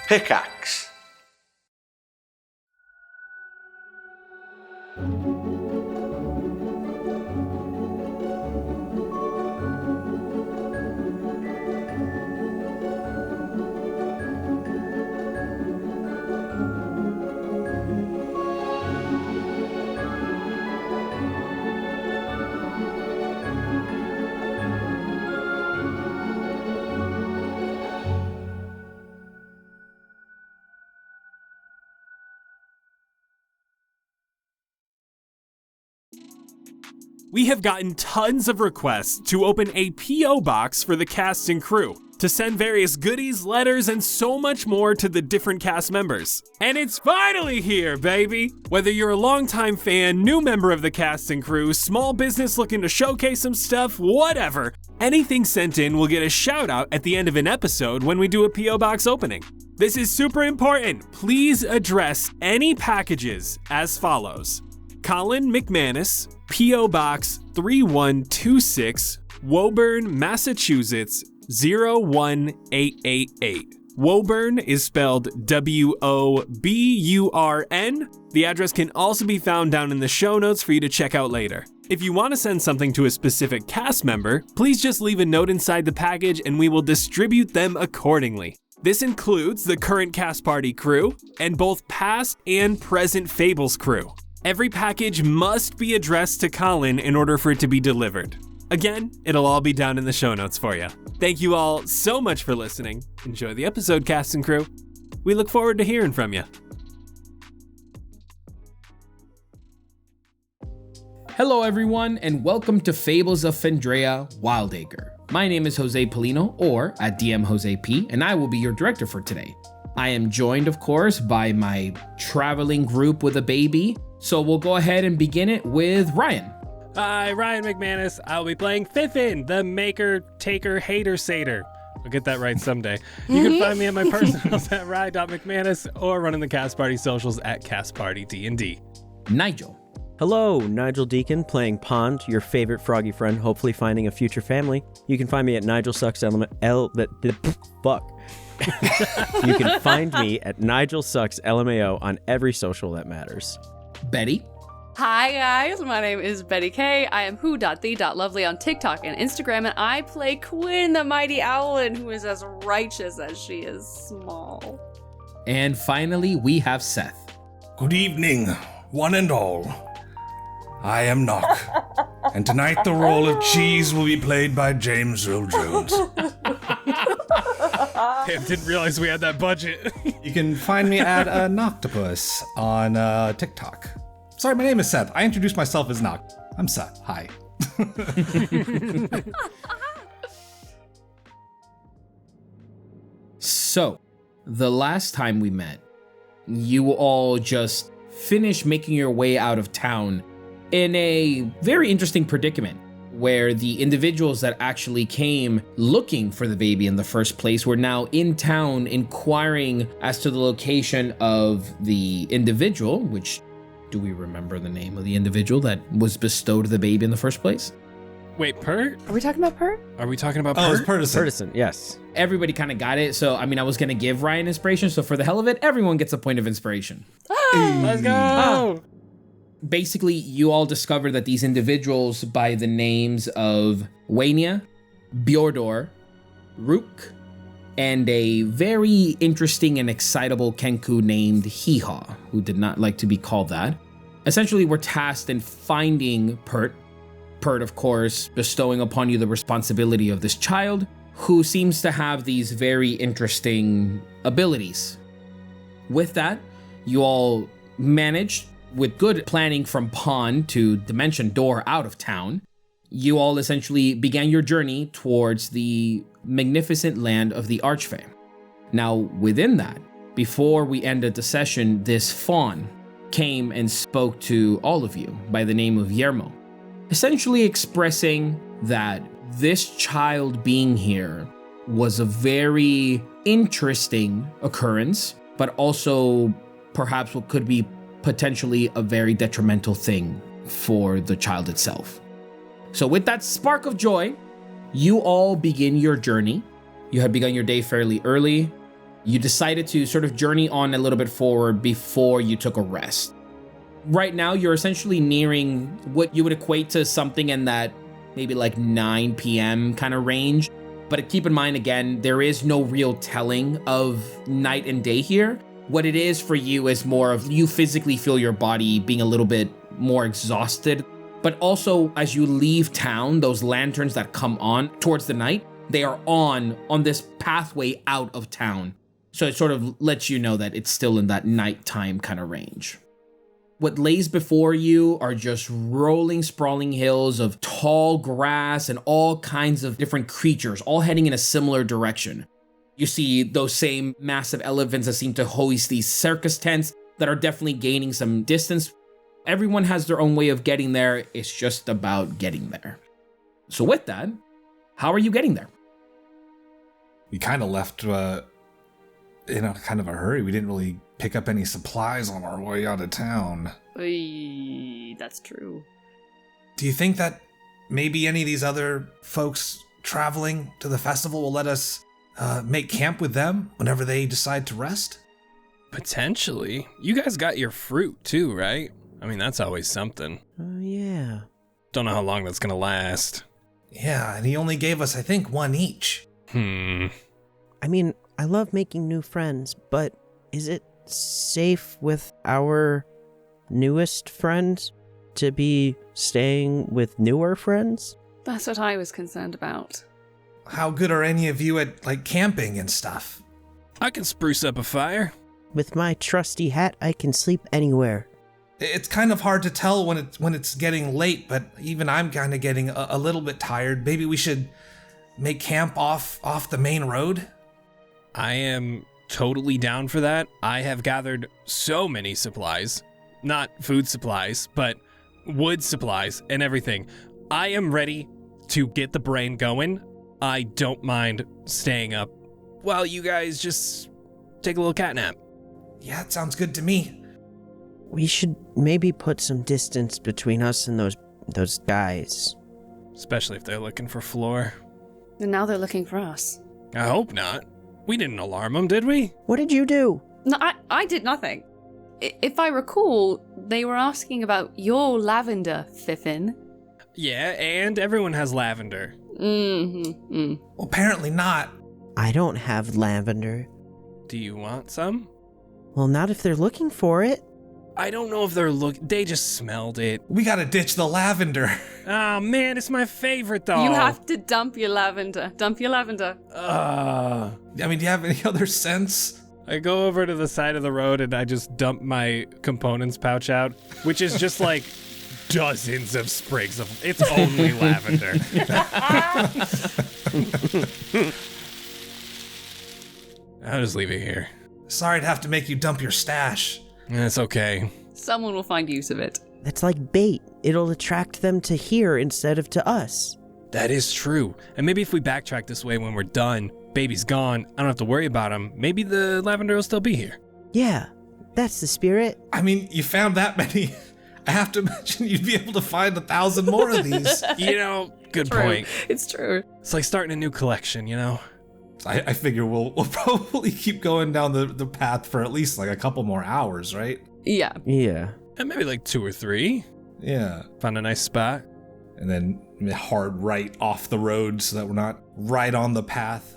Pickaxe. We have gotten tons of requests to open a P.O. box for the cast and crew, to send various goodies, letters, and so much more to the different cast members. And it's finally here, baby! Whether you're a longtime fan, new member of the cast and crew, small business looking to showcase some stuff, whatever, anything sent in will get a shout out at the end of an episode when we do a P.O. box opening. This is super important. Please address any packages as follows. Colin McManus, P.O. Box 3126, Woburn, Massachusetts 01888. Woburn is spelled W-O-B-U-R-N. The address can also be found down in the show notes for you to check out later. If you want to send something to a specific cast member, please just leave a note inside the package and we will distribute them accordingly. This includes the current cast party crew and both past and present Fables crew. Every package must be addressed to Colin in order for it to be delivered. Again, it'll all be down in the show notes for you. Thank you all so much for listening. Enjoy the episode, cast and crew. We look forward to hearing from you. Hello everyone, and welcome to Fables of Fendraeya, Wyldacre. My name is Jose Polino, or at DM Jose P, and I will be your director for today. I am joined, of course, by my traveling group with a baby, so we'll go ahead and begin it with Ryan. Hi, Ryan McManus. I'll be playing Fiffin, the maker, taker, hater, satyr. I'll get that right someday. You can find me at my personals at rye.mcmanus or running the Cast Party socials at Cast Party D&D. Nigel. Hello, Nigel Deacon, playing Pond, your favorite froggy friend, hopefully finding a future family. You can find me at Nigel Sucks fuck. You can find me at Nigel Sucks LMAO on every social that matters. Betty. Hi guys, my name is Betty K. I am who.the.lovely on TikTok and Instagram, and I play Quinn, the mighty owlin, who is as righteous as she is small. And finally, we have Seth. Good evening, one and all. I am Knock, and tonight the role of Cheese will be played by James Earl Jones. Damn, didn't realize we had that budget. You can find me at Noctopus on TikTok. Sorry, my name is Seth. I introduced myself as Knock. I'm Seth. Hi. So, the last time we met, you all just finished making your way out of town in a very interesting predicament, where the individuals that actually came looking for the baby in the first place were now in town inquiring as to the location of the individual, which, do we remember the name of the individual that was bestowed the baby in the first place? Wait, Pert? Are we talking about Pert? Are we talking about Oh, it's Pert? Purtison. Yes. Everybody kind of got it, so I was gonna give Ryan inspiration, so for the hell of it, everyone gets a point of inspiration. Let's go! Basically, you all discover that these individuals by the names of Wania, Bjordor, Rook, and a very interesting and excitable Kenku named Heehaw, who did not like to be called that, essentially were tasked in finding Pert. Pert, of course, bestowing upon you the responsibility of this child, who seems to have these very interesting abilities. With that, you all managed, with good planning from Pond to Dimension Door out of town, you all essentially began your journey towards the magnificent land of the Archfey. Now, within that, before we ended the session, this fawn came and spoke to all of you by the name of Yermo, essentially expressing that this child being here was a very interesting occurrence, but also perhaps what could be potentially a very detrimental thing for the child itself. So with that spark of joy, you all begin your journey. You have begun your day fairly early. you decided to sort of journey on a little bit forward before you took a rest. Right now, you're essentially nearing what you would equate to something in that maybe like 9 p.m. kind of range. But keep in mind, again, there is no real telling of night and day here. What it is for you is more of you physically feel your body being a little bit more exhausted. But also, as you leave town, those lanterns that come on towards the night, they are on this pathway out of town. So it sort of lets you know that it's still in that nighttime kind of range. What lays before you are just rolling, sprawling hills of tall grass and all kinds of different creatures, all heading in a similar direction. You see those same massive elephants that seem to hoist these circus tents that are definitely gaining some distance. Everyone has their own way of getting there. It's just about getting there. So with that, how are you getting there? We kind of left in a kind of a hurry. We didn't really pick up any supplies on our way out of town. That's true. Do you think that maybe any of these other folks traveling to the festival will let us make camp with them whenever they decide to rest? Potentially. You guys got your fruit too, right? I mean, that's always something. Yeah. Don't know how long that's gonna last. Yeah, and he only gave us, I think, one each. I mean, I love making new friends, but is it safe with our newest friends to be staying with newer friends? That's what I was concerned about. How good are any of you at, like, camping and stuff? I can spruce up a fire. With my trusty hat, I can sleep anywhere. It's kind of hard to tell when it's getting late, but even I'm kind of getting a little bit tired. Maybe we should make camp off the main road? I am totally down for that. I have gathered so many supplies. Not food supplies, but wood supplies and everything. I am ready to get the brain going. I don't mind staying up while you guys just take a little cat nap. Yeah, it sounds good to me. We should maybe put some distance between us and those guys. Especially if they're looking for Floor. And now they're looking for us. I hope not. We didn't alarm them, did we? What did you do? No, I did nothing. If I recall, they were asking about your lavender, Fiffin. Yeah, and everyone has lavender. Mm-hmm. Well, apparently not. I don't have lavender. Do you want some? Well, not if they're looking for it. I don't know if they just smelled it. We gotta ditch the lavender. Oh man, it's my favorite though. You have to dump your lavender. Dump your lavender. I mean, do you have any other sense? I go over to the side of the road and I just dump my components pouch out, which is just like dozens of sprigs of, it's only lavender. I'll just leave it here. Sorry to have to make you dump your stash. It's okay. Someone will find use of it. That's like bait. It'll attract them to here instead of to us. That is true. And maybe if we backtrack this way when we're done, baby's gone, I don't have to worry about him. Maybe the lavender will still be here. Yeah, that's the spirit. I mean, you found that many. I have to imagine you'd be able to find 1,000 more of these. You know, good True. point. It's true. It's like starting a new collection, you know? I figure we'll probably keep going down the path for at least like a couple more hours, right? Yeah. Yeah. And maybe like 2 or 3. Yeah. Find a nice spot. And then hard right off the road so that we're not right on the path.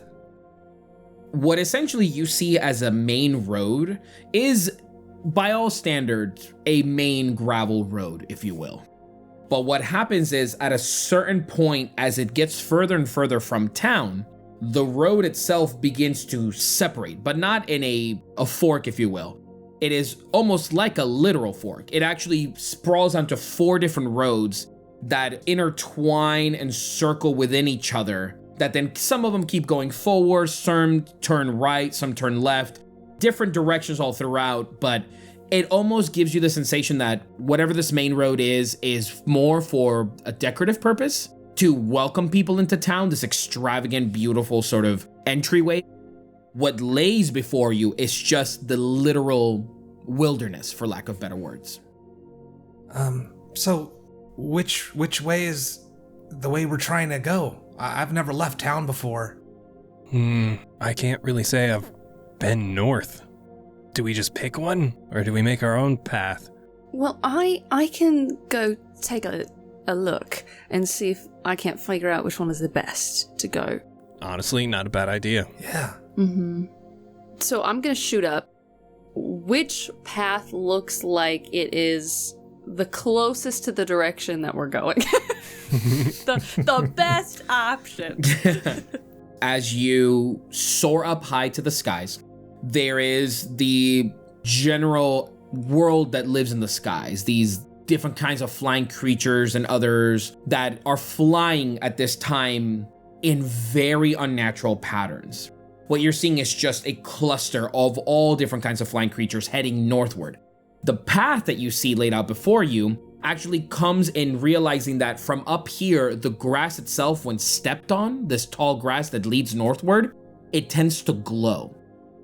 What essentially you see as a main road is, by all standards, a main gravel road, if you will. But what happens is, at a certain point, as it gets further and further from town, the road itself begins to separate, but not in a fork, if you will. It is almost like a literal fork. It actually sprawls onto 4 different roads that intertwine and circle within each other, that then some of them keep going forward, some turn right, some turn left, different directions all throughout, but it almost gives you the sensation that whatever this main road is more for a decorative purpose, to welcome people into town, this extravagant, beautiful sort of entryway. What lays before you is just the literal wilderness, for lack of better words. So which way is the way we're trying to go? I've never left town before. I can't really say I've been north. Do we just pick one, or do we make our own path? Well, I can go take a look and see if I can't figure out which one is the best to go. Honestly, not a bad idea. Yeah. Mm-hmm. So I'm going to shoot up. Which path looks like it is the closest to the direction that we're going? the best option. As you soar up high to the skies, there is the general world that lives in the skies. These different kinds of flying creatures and others that are flying at this time in very unnatural patterns. What you're seeing is just a cluster of all different kinds of flying creatures heading northward. The path that you see laid out before you actually comes in realizing that from up here, the grass itself, when stepped on, this tall grass that leads northward, it tends to glow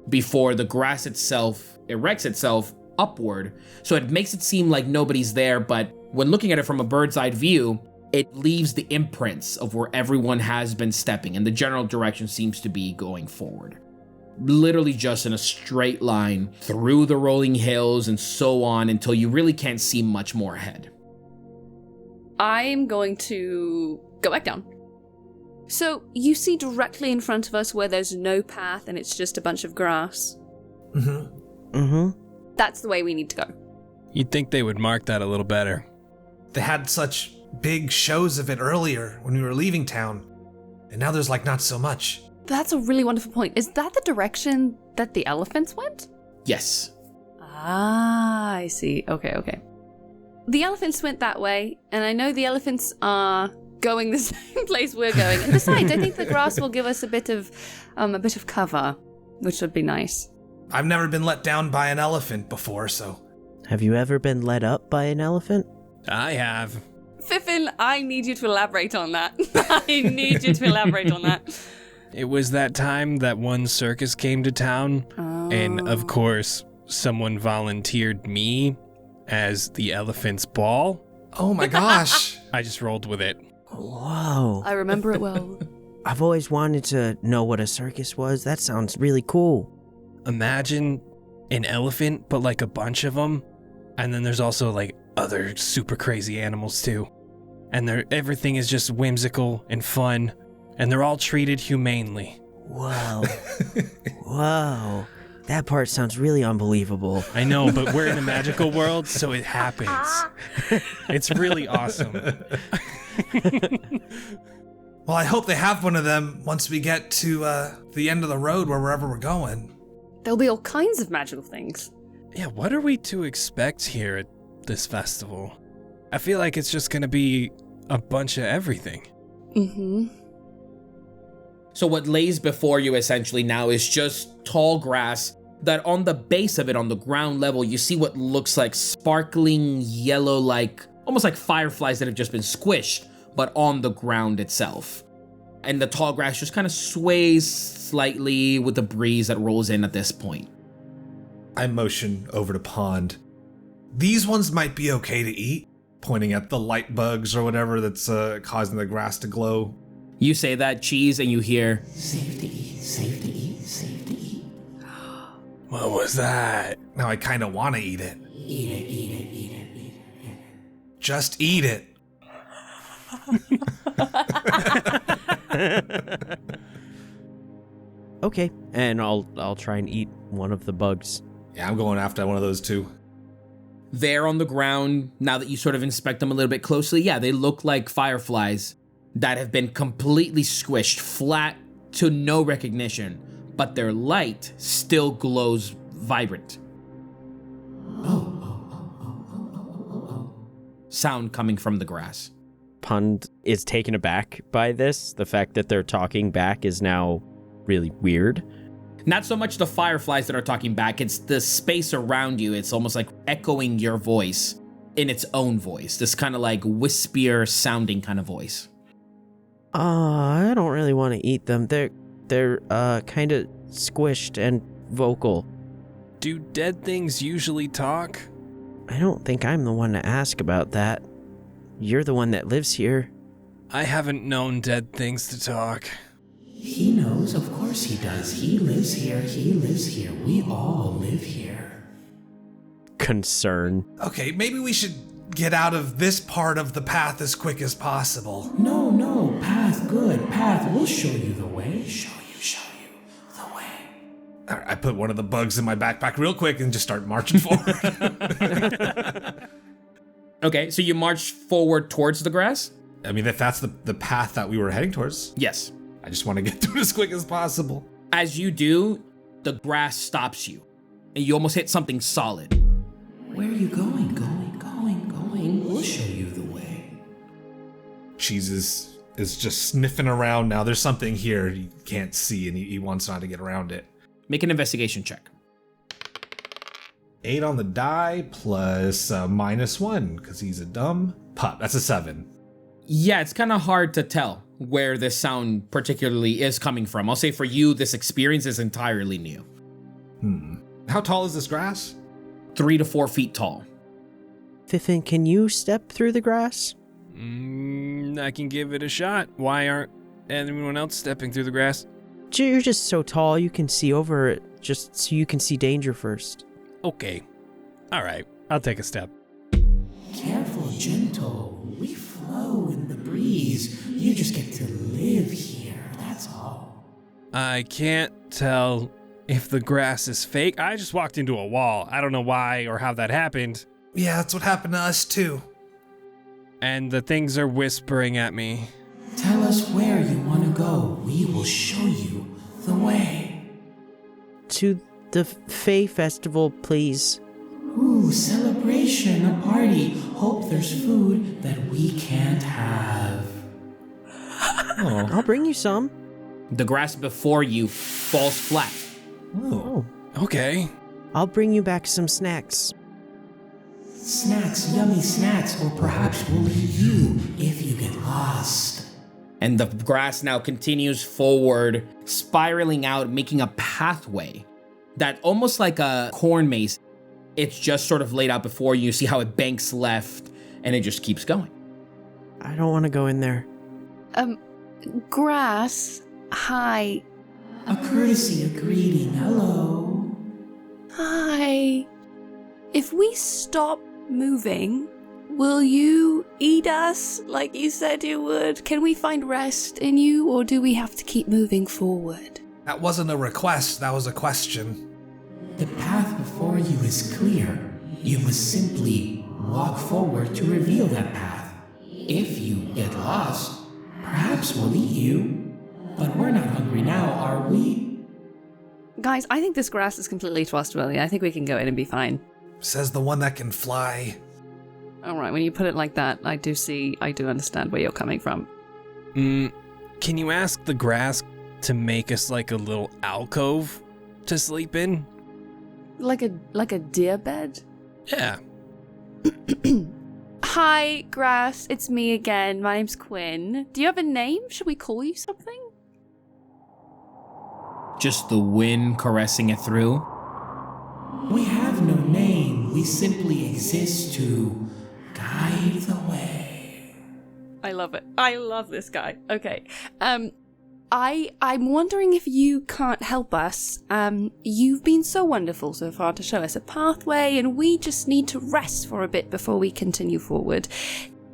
before the grass itself erects itself upward. So it makes it seem like nobody's there, but when looking at it from a bird's eye view, it leaves the imprints of where everyone has been stepping, and the general direction seems to be going forward. Literally just in a straight line through the rolling hills and so on until you really can't see much more ahead. I'm going to go back down. So you see directly in front of us where there's no path and it's just a bunch of grass. That's the way we need to go. You'd think they would mark that a little better. They had such big shows of it earlier when we were leaving town, and now there's like not so much. That's a really wonderful point. Is that the direction that the elephants went? Yes. Ah, I see. Okay. The elephants went that way, and I know the elephants are going the same place we're going. And besides, I think the grass will give us a bit of cover, which would be nice. I've never been let down by an elephant before, so... Have you ever been led up by an elephant? I have. Fiffin, I need you to elaborate on that. It was that time that one circus came to town, and of course, someone volunteered me as the elephant's ball. Oh my gosh. I just rolled with it. Whoa. I remember it well. I've always wanted to know what a circus was. That sounds really cool. Imagine an elephant, but like a bunch of them. And then there's also like other super crazy animals too. And everything is just whimsical and fun. And they're all treated humanely. Whoa. Whoa. That part sounds really unbelievable. I know, but we're in a magical world, so it happens. It's really awesome. Well, I hope they have one of them once we get to the end of the road wherever we're going. There'll be all kinds of magical things. Yeah, what are we to expect here at this festival? I feel like it's just gonna be a bunch of everything. Mm-hmm. So what lays before you essentially now is just tall grass that on the base of it, on the ground level, you see what looks like sparkling yellow, like almost like fireflies that have just been squished, but on the ground itself. And the tall grass just kind of sways slightly with the breeze that rolls in at this point. I motion over to Pond. These ones might be okay to eat, pointing at the light bugs or whatever that's causing the grass to glow. You say that, Cheese, and you hear, Safe to eat, safe to eat, safe to eat. What was that? Now I kind of want to eat it. Eat it, eat it, eat it, eat it. Just eat it. Okay, and I'll try and eat one of the bugs. Yeah, I'm going after one of those too. there on the ground, now that you sort of inspect them a little bit closely, yeah, they look like fireflies that have been completely squished, flat to no recognition, but their light still glows vibrant. Sound coming from the grass. Pund is taken aback by this. The fact that they're talking back is now really weird. Not so much the fireflies that are talking back, it's the space around you. It's almost like echoing your voice in its own voice. This kind of like wispier sounding kind of voice. I don't really want to eat them. They're kind of squished and vocal. Do dead things usually talk? I don't think I'm the one to ask about that. You're the one that lives here. I haven't known dead things to talk. He knows, of course he does. He lives here. We all live here. Concern. Okay, maybe we should get out of this part of the path as quick as possible. No, path, good, path. We'll show you the way. Show you the way. All right, I put one of the bugs in my backpack real quick and just start marching forward. Okay, so you march forward towards the grass? I mean, if that's the path that we were heading towards, Yes. I just want to get through it as quick as possible. As you do, the grass stops you, and you almost hit something solid. Where are you going? We'll show you the way. Cheese is just sniffing around now. There's something here he can't see, and he wants to know how to get around it. Make an investigation check. 8 on the die plus -1 because he's a dumb pup. That's a 7. Yeah, it's kind of hard to tell where this sound particularly is coming from. I'll say for you, this experience is entirely new. How tall is this grass? 3 to 4 feet tall. Fiffin, can you step through the grass? I can give it a shot. Why aren't anyone else stepping through the grass? You're just so tall you can see over it, just so you can see danger first. Okay. All right. I'll take a step. Careful, gentle. We flow in the breeze. You just get to live here, that's all. I can't tell if the grass is fake. I just walked into a wall. I don't know why or how that happened. Yeah, that's what happened to us too. And the things are whispering at me. Tell us where you want to go. We will show you the way. To the Fae Festival, please. Ooh, celebration, a party. Hope there's food that we can't have. I'll bring you some. The grass before you falls flat. Oh. Okay. I'll bring you back some snacks. Snacks, yummy snacks, or perhaps we'll eat you if you get lost. And the grass now continues forward, spiraling out, making a pathway that almost like a corn maze. It's just sort of laid out before you. See how it banks left, and it just keeps going. I don't want to go in there. Grass, hi. A courtesy, a greeting, hello. Hi. If we stop moving, will you eat us like you said you would? Can we find rest in you, or do we have to keep moving forward? That wasn't a request, that was a question. The path before you is clear. You must simply walk forward to reveal that path. If you get lost, perhaps we'll eat you. But we're not hungry now, are we? Guys, I think this grass is completely trustworthy. I think we can go in and be fine. Says the one that can fly. Alright, when you put it like that, I do understand where you're coming from. Can you ask the grass to make us like a little alcove to sleep in? Like a deer bed? Yeah. Hi, grass. It's me again. My name's Quinn. Do you have a name? Should we call you something? Just the wind caressing it through. We have no name. We simply exist to guide the way. I love it. I love this guy. Okay. I'm wondering if you can't help us. You've been so wonderful so far to show us a pathway, and we just need to rest for a bit before we continue forward.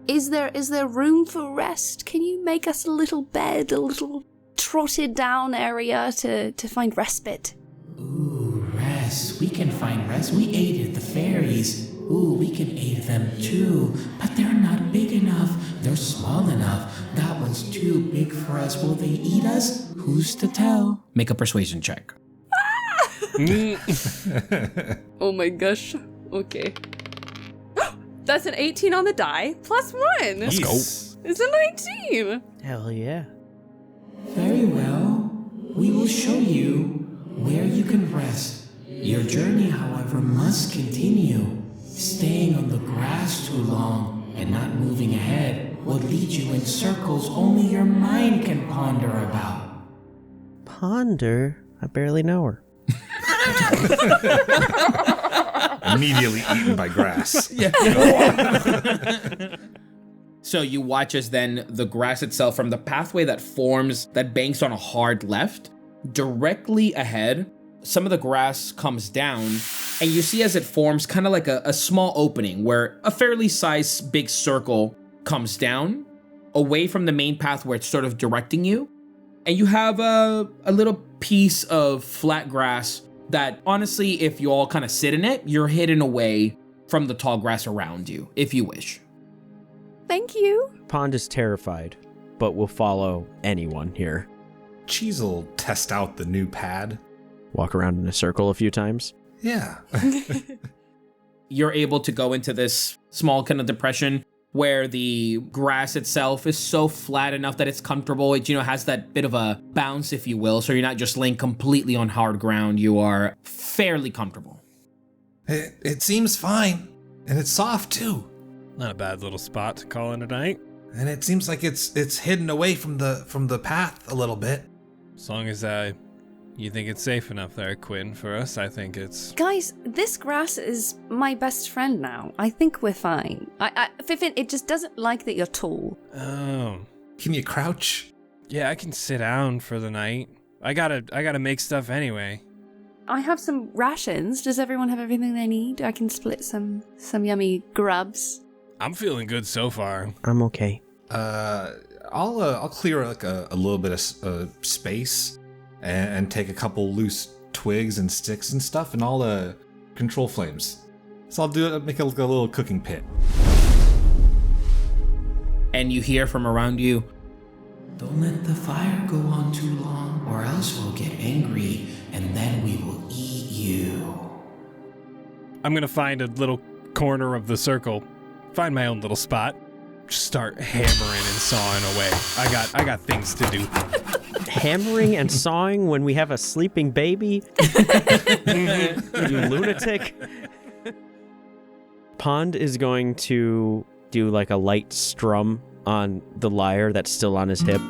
Is there room for rest? Can you make us a little bed, a little trotted down area to find respite? Ooh, rest. We can find rest. We aided the fairies. Ooh, we can aid them too. But they're not big enough. They're small enough. That one's too big for us. Will they eat us? Who's to tell? Make a persuasion check. Oh my gosh. Okay. That's an 18 on the die, plus 1. Let's go. It's a 19. Hell yeah. Very well. We will show you where you can rest. Your journey, however, must continue. Staying on the grass too long and not moving ahead will lead you in circles only your mind can ponder about. Ponder? I barely know her. Immediately eaten by grass. So So you watch as then the grass itself from the pathway that banks on a hard left, directly ahead, some of the grass comes down, and you see as it forms kind of like a small opening where a fairly sized big circle comes down away from the main path where it's sort of directing you. And you have a little piece of flat grass that honestly, if you all kind of sit in it, you're hidden away from the tall grass around you, if you wish. Thank you. Pond is terrified, but will follow anyone here. Cheese will test out the new pad. Walk around in a circle a few times. Yeah. You're able to go into this small kind of depression where the grass itself is so flat enough that it's comfortable. It, has that bit of a bounce, if you will. So you're not just laying completely on hard ground. You are fairly comfortable. It seems fine. And it's soft, too. Not a bad little spot to call in tonight. And it seems like it's hidden away from the path a little bit. As long as you think it's safe enough there, Quinn, for us, I think it's... Guys, this grass is my best friend now. I think we're fine. Fiffin, it just doesn't like that you're tall. Oh. Can you crouch? Yeah, I can sit down for the night. I gotta make stuff anyway. I have some rations. Does everyone have everything they need? I can split some yummy grubs. I'm feeling good so far. I'm okay. I'll clear like a little bit of space and take a couple loose twigs and sticks and stuff, and I'll control flames. So I'll make a little cooking pit. And you hear from around you, Don't let the fire go on too long, or else we'll get angry, and then we will eat you. I'm gonna find a little corner of the circle, find my own little spot, just start hammering and sawing away. I got things to do. Hammering and sawing when we have a sleeping baby? You lunatic. Pond is going to do like a light strum on the lyre that's still on his hip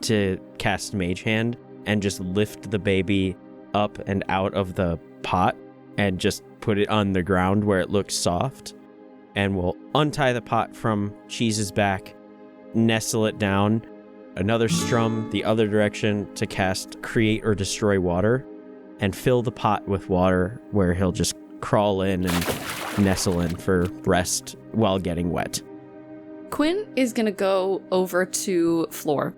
to cast Mage Hand and just lift the baby up and out of the pot and just put it on the ground where it looks soft. And we'll untie the pot from Cheese's back, nestle it down, another strum the other direction to cast Create or Destroy Water, and fill the pot with water where he'll just crawl in and nestle in for rest while getting wet. Quinn is going to go over to Floor.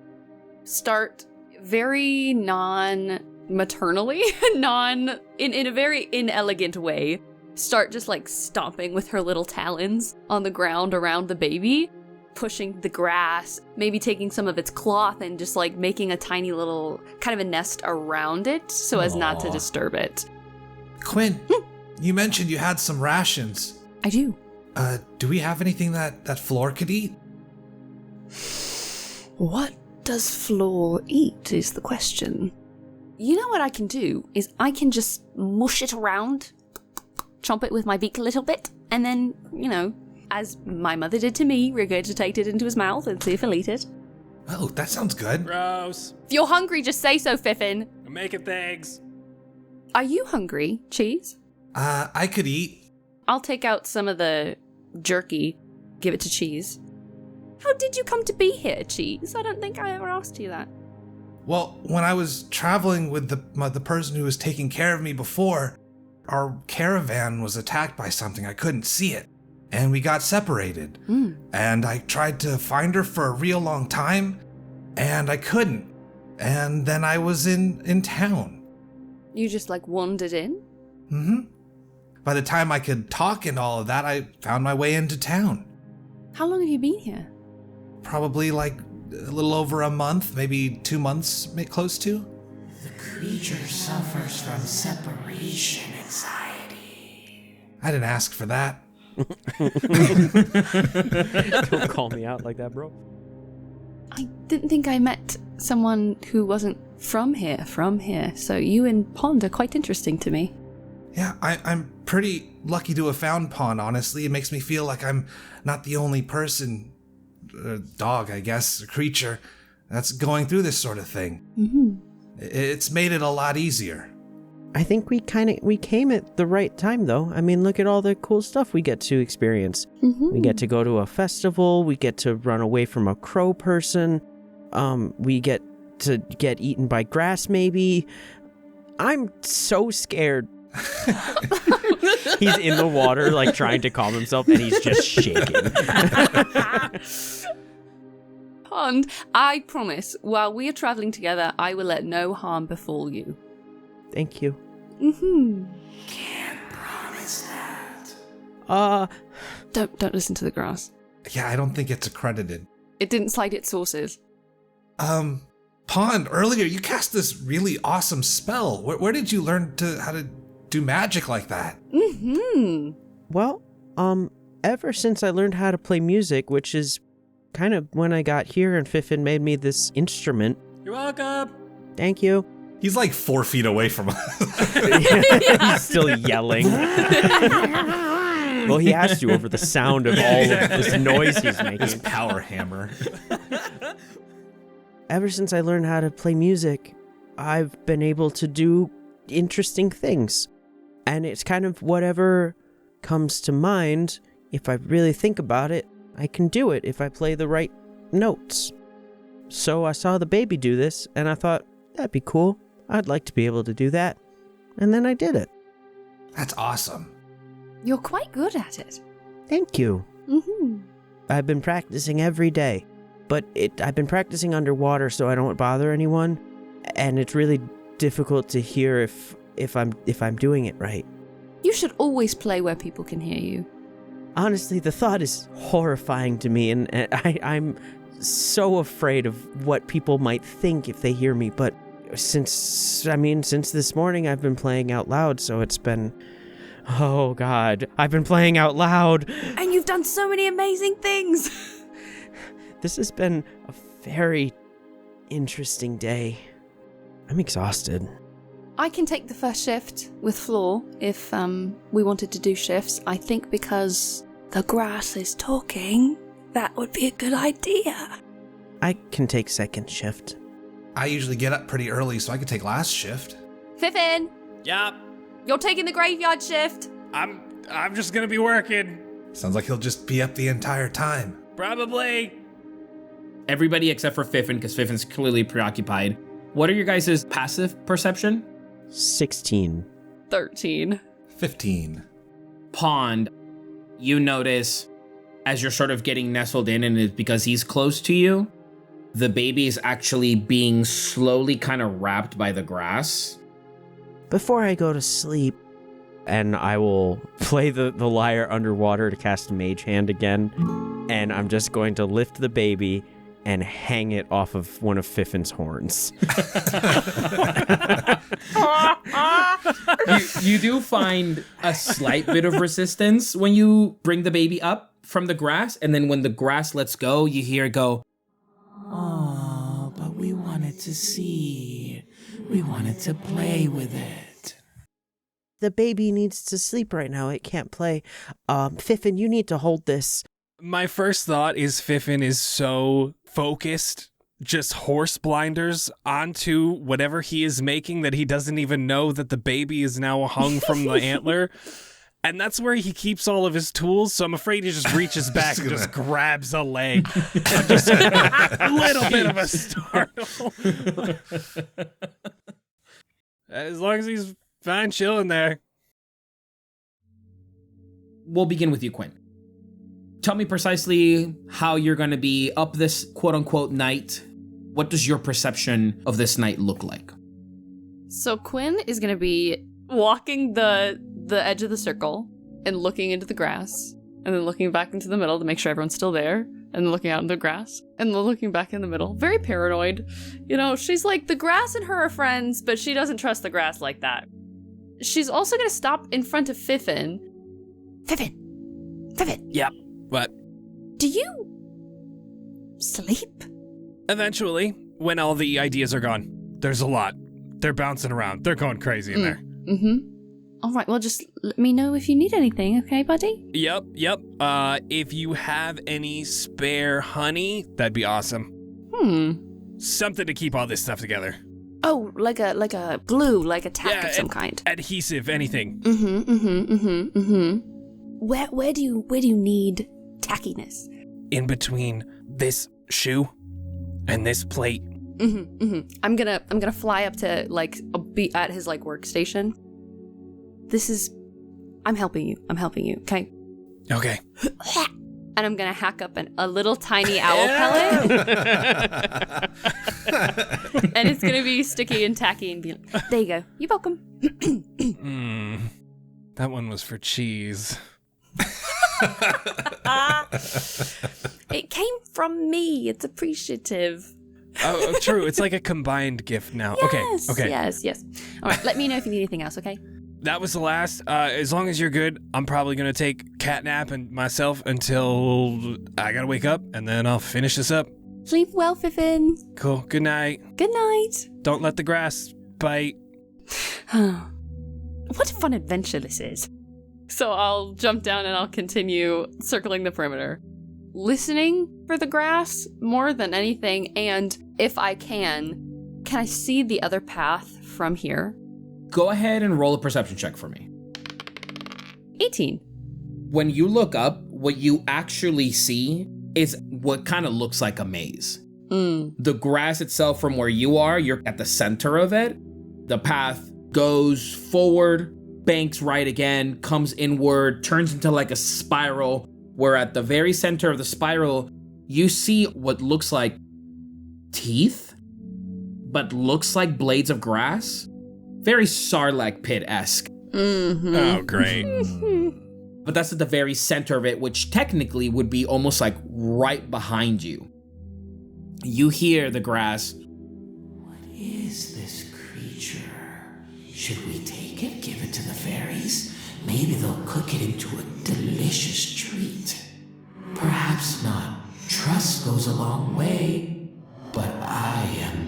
Start very non-maternally, in a very inelegant way. Start just like stomping with her little talons on the ground around the baby, pushing the grass, maybe taking some of its cloth and just like making a tiny little kind of a nest around it so as not to disturb it. Quinn, you mentioned you had some rations. I do. Do we have anything that Floor could eat? What does Floor eat is the question. You know what I can do is I can just mush it around, chomp it with my beak a little bit, and then, as my mother did to me, regurgitate it into his mouth and see if he'll eat it. Oh, that sounds good. Gross. If you're hungry, just say so, Fiffin. I'm making things. Are you hungry, Cheese? I could eat. I'll take out some of the jerky, give it to Cheese. How did you come to be here, Cheese? I don't think I ever asked you that. Well, when I was traveling with the person who was taking care of me before, our caravan was attacked by something. I couldn't see it, and we got separated. And I tried to find her for a real long time, and I couldn't. And then I was in town. You just wandered in? Mm-hmm. By the time I could talk and all of that, I found my way into town. How long have you been here? Probably a little over a month, maybe 2 months, close to. The creature suffers from separation anxiety. I didn't ask for that. Don't call me out like that, bro. I didn't think I met someone who wasn't from here, so you and Pond are quite interesting to me. Yeah, I'm pretty lucky to have found Pond, honestly. It makes me feel like I'm not the only person, dog, I guess, a creature, that's going through this sort of thing. Mm-hmm. It's made it a lot easier. I think we came at the right time, though. I mean, look at all the cool stuff we get to experience. Mm-hmm. We get to go to a festival. We get to run away from a crow person. We get to get eaten by grass, maybe. I'm so scared. He's in the water, like, trying to calm himself, and he's just shaking. Pond, I promise, while we are traveling together, I will let no harm befall you. Thank you. Mm-hmm. Can't promise that. Don't listen to the grass. Yeah, I don't think it's accredited. It didn't cite its sources. Pond, earlier you cast this really awesome spell. Where did you learn how to do magic like that? Mm-hmm. Well, ever since I learned how to play music, which is kind of when I got here and Fiffin made me this instrument. You're welcome. Thank you. He's like 4 feet away from us. He's still yelling. Well, he has to over the sound of all of this noise he's making. His power hammer. Ever since I learned how to play music, I've been able to do interesting things. And it's kind of whatever comes to mind. If I really think about it, I can do it if I play the right notes. So I saw the baby do this, and I thought, that'd be cool. I'd like to be able to do that. And then I did it. That's awesome. You're quite good at it. Thank you. Mm-hmm. I've been practicing every day, but I've been practicing underwater so I don't bother anyone, and it's really difficult to hear if I'm doing it right. You should always play where people can hear you. Honestly, the thought is horrifying to me, and I'm so afraid of what people might think if they hear me, but since this morning I've been playing out loud, so it's been... Oh, God. I've been playing out loud. And you've done so many amazing things. This has been a very interesting day. I'm exhausted. I can take the first shift with Floor if we wanted to do shifts. I think because the grass is talking, that would be a good idea. I can take second shift. I usually get up pretty early, so I could take last shift. Fiffin, Yep. you're taking the graveyard shift. I'm just gonna be working. Sounds like he'll just be up the entire time. Probably. Everybody except for Fiffin, because Fiffin's clearly preoccupied. What are your guys' passive perception? 16. 13. 15. Pond, you notice as you're sort of getting nestled in, and it's because he's close to you, the baby is actually being slowly kind of wrapped by the grass. Before I go to sleep, and I will play the lyre underwater to cast Mage Hand again, and I'm just going to lift the baby and hang it off of one of Fiffin's horns. You do find a slight bit of resistance when you bring the baby up from the grass, and then when the grass lets go, you hear it go, Oh, but we wanted to see. We wanted to play with it. The baby needs to sleep right now. It can't play. Fiffin, you need to hold this. My first thought is Fiffin is so focused, just horse blinders onto whatever he is making that he doesn't even know that the baby is now hung from the antler. And that's where he keeps all of his tools, so I'm afraid he just reaches back and just grabs a leg. Just a little bit of a startle. As long as he's fine chilling there. We'll begin with you, Quinn. Tell me precisely how you're going to be up this quote-unquote night. What does your perception of this night look like? So Quinn is going to be walking the edge of the circle and looking into the grass, and then looking back into the middle to make sure everyone's still there, and then looking out in the grass, and then looking back in the middle. Very paranoid. You know, she's like, the grass and her are friends, but she doesn't trust the grass like that. She's also going to stop in front of Fiffin. Fiffin! Yep. What? Do you sleep? Eventually, when all the ideas are gone. There's a lot. They're bouncing around. They're going crazy in there. Mm-hmm. All right, well, just let me know if you need anything, okay, buddy? Yep. If you have any spare honey, that'd be awesome. Something to keep all this stuff together. Oh, like a glue, like a tack of some kind. Adhesive, anything. Where do you need tackiness? In between this shoe and this plate. I'm gonna fly up to like be at his like workstation. I'm helping you, okay? Okay. And I'm gonna hack up a little tiny owl pellet. And it's gonna be sticky and tacky and be like, there you go. You're welcome. That one was for cheese. It came from me. It's appreciative. Oh, true. It's like a combined gift now. Yes, Okay. Yes. All right, let me know if you need anything else, okay? That was the last. As long as you're good, I'm probably going to take catnap and myself until I got to wake up, and then I'll finish this up. Sleep well, Fiffin. Cool. Good night. Good night. Don't let the grass bite. What a fun adventure this is. So I'll jump down and I'll continue circling the perimeter. Listening for the grass more than anything, and if I can I see the other path from here? Go ahead and roll a perception check for me. 18. When you look up, what you actually see is what kind of looks like a maze. The grass itself from where you are, you're at the center of it. The path goes forward, banks right again, comes inward, turns into like a spiral, where at the very center of the spiral, you see what looks like teeth, but looks like blades of grass. Very Sarlacc pit-esque. Oh, great. But that's at the very center of it, which technically would be almost like right behind you. You hear the grass. What is this creature? Should we take it, give it to the fairies? Maybe they'll cook it into a delicious treat. Perhaps not. Trust goes a long way, but I am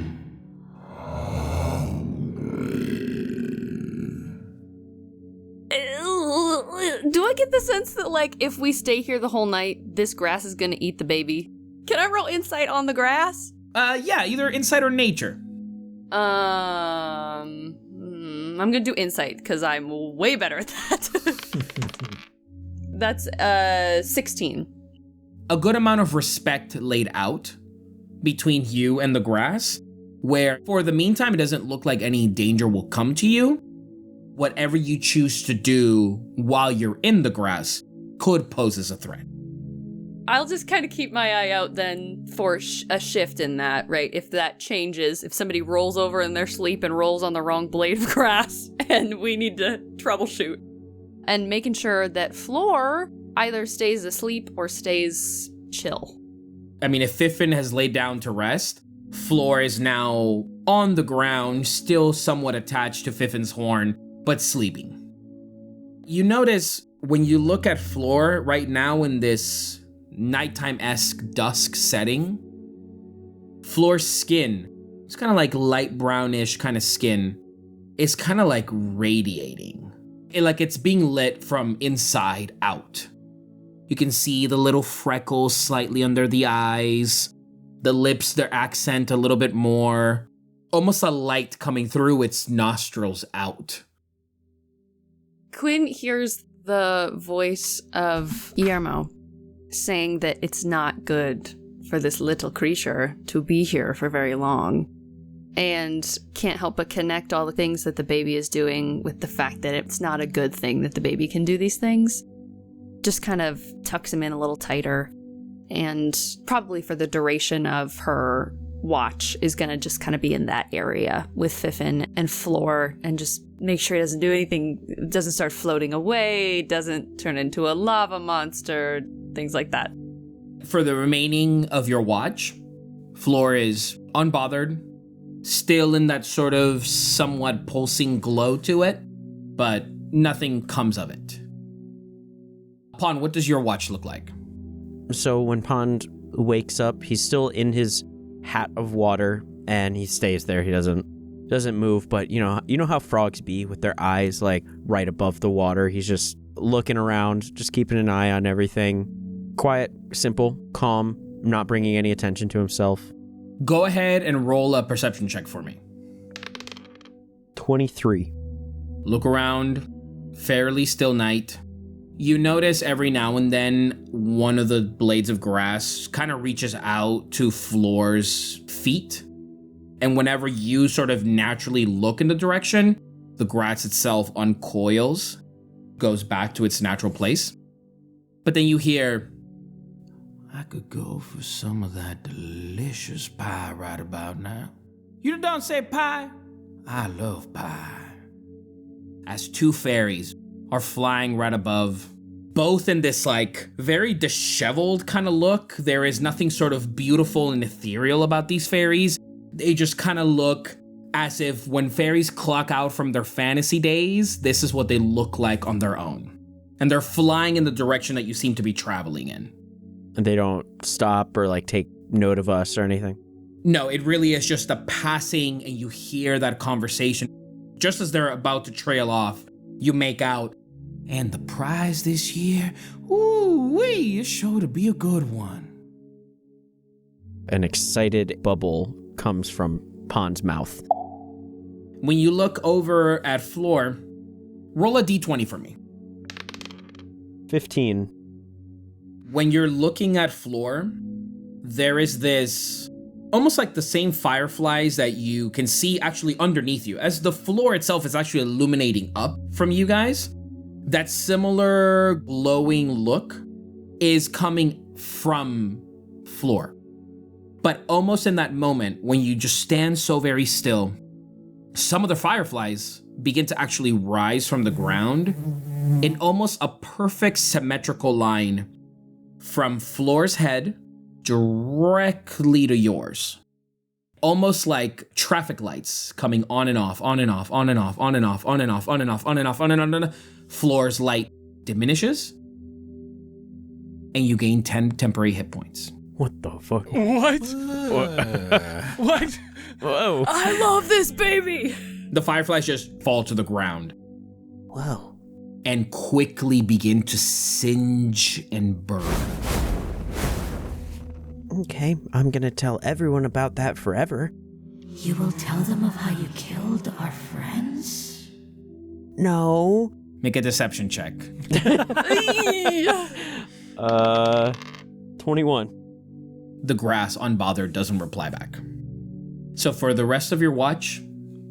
Do I get the sense that, like, if we stay here the whole night, this grass is gonna eat the baby? Can I roll insight on the grass? Yeah, either insight or nature. I'm gonna do insight, because I'm way better at that. That's, 16. A good amount of respect laid out between you and the grass, where for the meantime, it doesn't look like any danger will come to you. Whatever you choose to do while you're in the grass could pose as a threat. I'll just kind of keep my eye out then for a shift in that, right? If that changes, if somebody rolls over in their sleep and rolls on the wrong blade of grass and we need to troubleshoot. And making sure that Floor either stays asleep or stays chill. I mean, if Fiffin has laid down to rest, Floor is now on the ground, still somewhat attached to Fiffin's horn, but sleeping. You notice when you look at Floor right now in this nighttime-esque dusk setting, Floor's skin, it's kind of like light brownish kind of skin, is kind of like radiating. Like it's being lit from inside out. You can see the little freckles slightly under the eyes, the lips, their accent a little bit more, almost a light coming through its nostrils out. Quinn hears the voice of Guillermo saying that it's not good for this little creature to be here for very long, and can't help but connect all the things that the baby is doing with the fact that it's not a good thing that the baby can do these things. Just kind of tucks him in a little tighter, and probably for the duration of her watch is going to just kind of be in that area with Fiffin and Floor, and just make sure he doesn't do anything, doesn't start floating away, doesn't turn into a lava monster, things like that. For the remaining of your watch, Floor is unbothered, still in that sort of somewhat pulsing glow to it, but nothing comes of it. Pond, what does your watch look like? So when Pond wakes up, he's still in his hat of water, and he stays there. He doesn't move, but you know how frogs be with their eyes like right above the water. He's just looking around, just keeping an eye on everything. Quiet, simple, calm, not bringing any attention to himself. Go ahead and roll a perception check for me. 23. Look around, fairly still night. You notice every now and then one of the blades of grass kind of reaches out to Floor's feet. And whenever you sort of naturally look in the direction, the grass itself uncoils, goes back to its natural place. But then you hear, I could go for some of that delicious pie right about now. You don't say pie? I love pie. As two fairies are flying right above, both in this like very disheveled kind of look. There is nothing sort of beautiful and ethereal about these fairies. They just kind of look as if when fairies clock out from their fantasy days, this is what they look like on their own. And they're flying in the direction that you seem to be traveling in. And they don't stop or like take note of us or anything? No, it really is just a passing, and you hear that conversation. Just as they're about to trail off, you make out, and the prize this year, ooh-wee, it's sure to be a good one. An excited bubble comes from Pond's mouth. When you look over at Floor, roll a d20 for me. 15. When you're looking at Floor, there is this almost like the same fireflies that you can see actually underneath you. As the floor itself is actually illuminating up from you guys, that similar glowing look is coming from Floor. But almost in that moment, when you just stand so very still, some of the fireflies begin to actually rise from the ground in almost a perfect symmetrical line from Floor's head directly to yours. Almost like traffic lights coming on and off, on and off, on and off, on and off, on and off, on and off, on and off, on and on and on. Floor's light diminishes, and you gain 10 temporary hit points. What the fuck? What? What? Whoa. I love this baby! The fireflies just fall to the ground Whoa. and quickly begin to singe and burn. Okay, I'm gonna tell everyone about that forever. You will tell them of how you killed our friends? No. Make a deception check. 21. The grass, unbothered, doesn't reply back. So for the rest of your watch,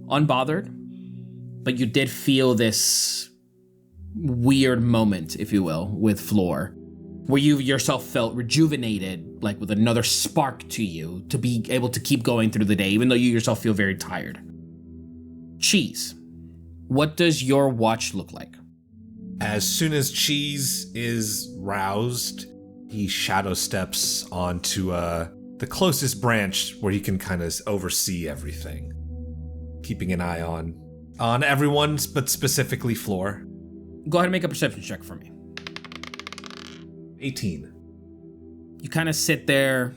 unbothered, but you did feel this weird moment, if you will, with Floor, where you yourself felt rejuvenated, like with another spark to you, to be able to keep going through the day, even though you yourself feel very tired. Cheese, what does your watch look like? As soon as Cheese is roused, he shadow steps onto the closest branch where he can kind of oversee everything, keeping an eye on everyone, but specifically Floor. Go ahead and make a perception check for me. 18. You kind of sit there,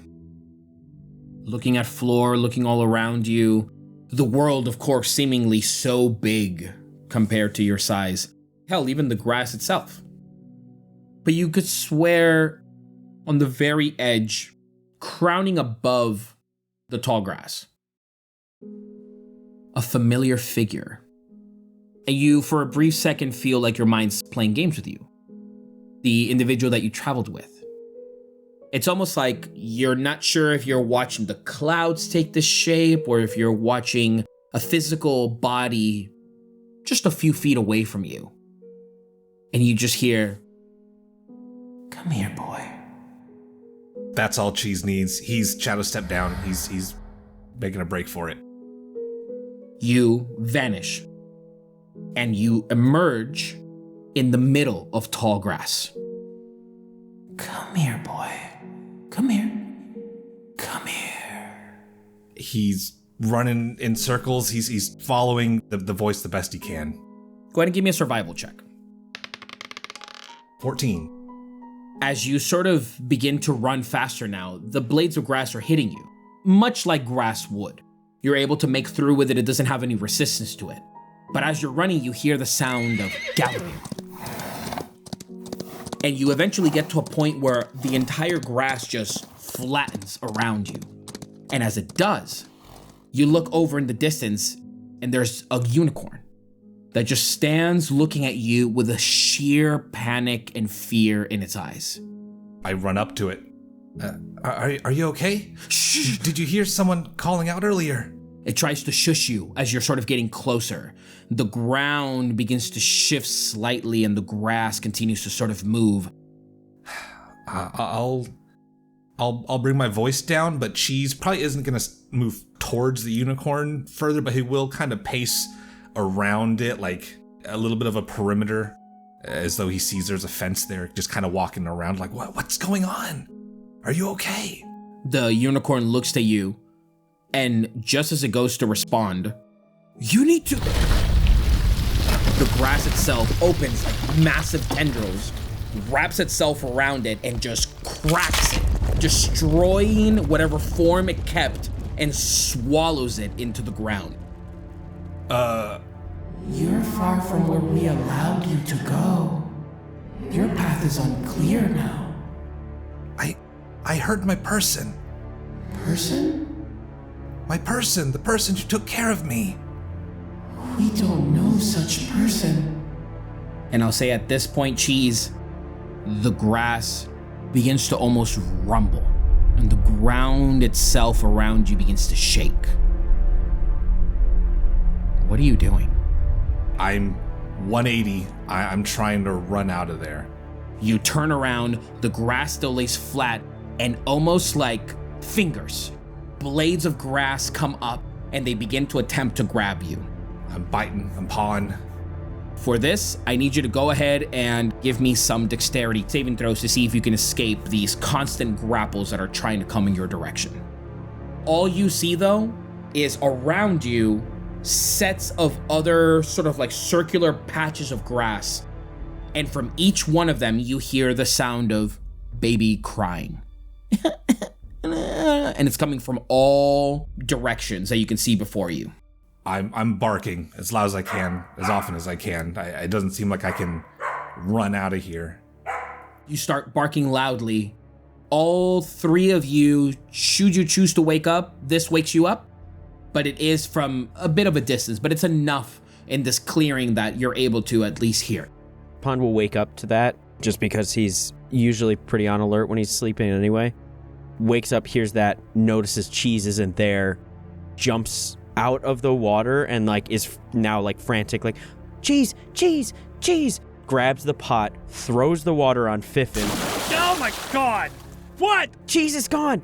looking at Floor, looking all around you. The world, of course, seemingly so big compared to your size. Hell, even the grass itself. But you could swear on the very edge, crowning above the tall grass, a familiar figure. And you, for a brief second, feel like your mind's playing games with you. The individual that you traveled with. It's almost like you're not sure if you're watching the clouds take this shape or if you're watching a physical body just a few feet away from you. And you just hear, "Come here, boy." That's all Cheese needs. He's shadow stepped down. He's making a break for it. You vanish. And you emerge in the middle of tall grass. Come here, boy. Come here. Come here. He's running in circles. He's following the voice the best he can. Go ahead and give me a survival check. 14. As you sort of begin to run faster now, the blades of grass are hitting you, much like grass would. You're able to make through with it. It doesn't have any resistance to it. But as you're running, you hear the sound of galloping. And you eventually get to a point where the entire grass just flattens around you. And as it does, you look over in the distance, and there's a unicorn that just stands looking at you with a sheer panic and fear in its eyes. I run up to it. Are you okay? Shh! Did you hear someone calling out earlier? It tries to shush you as you're sort of getting closer. The ground begins to shift slightly and the grass continues to sort of move. I'll bring my voice down, but Cheese probably isn't going to move towards the unicorn further, but he will kind of pace around it, like a little bit of a perimeter, as though he sees there's a fence there, just kind of walking around like, what's going on? Are you okay? The unicorn looks to you, and just as it goes to respond, you need to... The grass itself opens like massive tendrils, wraps itself around it, and just cracks it, destroying whatever form it kept and swallows it into the ground. You're far from where we allowed you to go. Your path is unclear now. I heard my person. Person? My person, the person who took care of me. We don't know such person. And I'll say at this point, Cheese, the grass begins to almost rumble, and the ground itself around you begins to shake. What are you doing? I'm 180. I'm trying to run out of there. You turn around, the grass still lays flat, and almost like fingers, blades of grass come up, and they begin to attempt to grab you. I'm biting, I'm pawing. For this, I need you to go ahead and give me some dexterity saving throws to see if you can escape these constant grapples that are trying to come in your direction. All you see, though, is around you sets of other sort of like circular patches of grass. And from each one of them, you hear the sound of baby crying. And it's coming from all directions that you can see before you. I'm barking as loud as I can, as often as I can. It doesn't seem like I can run out of here. You start barking loudly. All three of you, should you choose to wake up, this wakes you up. But it is from a bit of a distance, but it's enough in this clearing that you're able to at least hear. Pond will wake up to that just because he's usually pretty on alert when he's sleeping anyway. Wakes up, hears that, notices Cheese isn't there, jumps out of the water and like is now like frantic, like Cheese, grabs the pot, throws the water on Fiffin. Oh my god! What? Cheese is gone!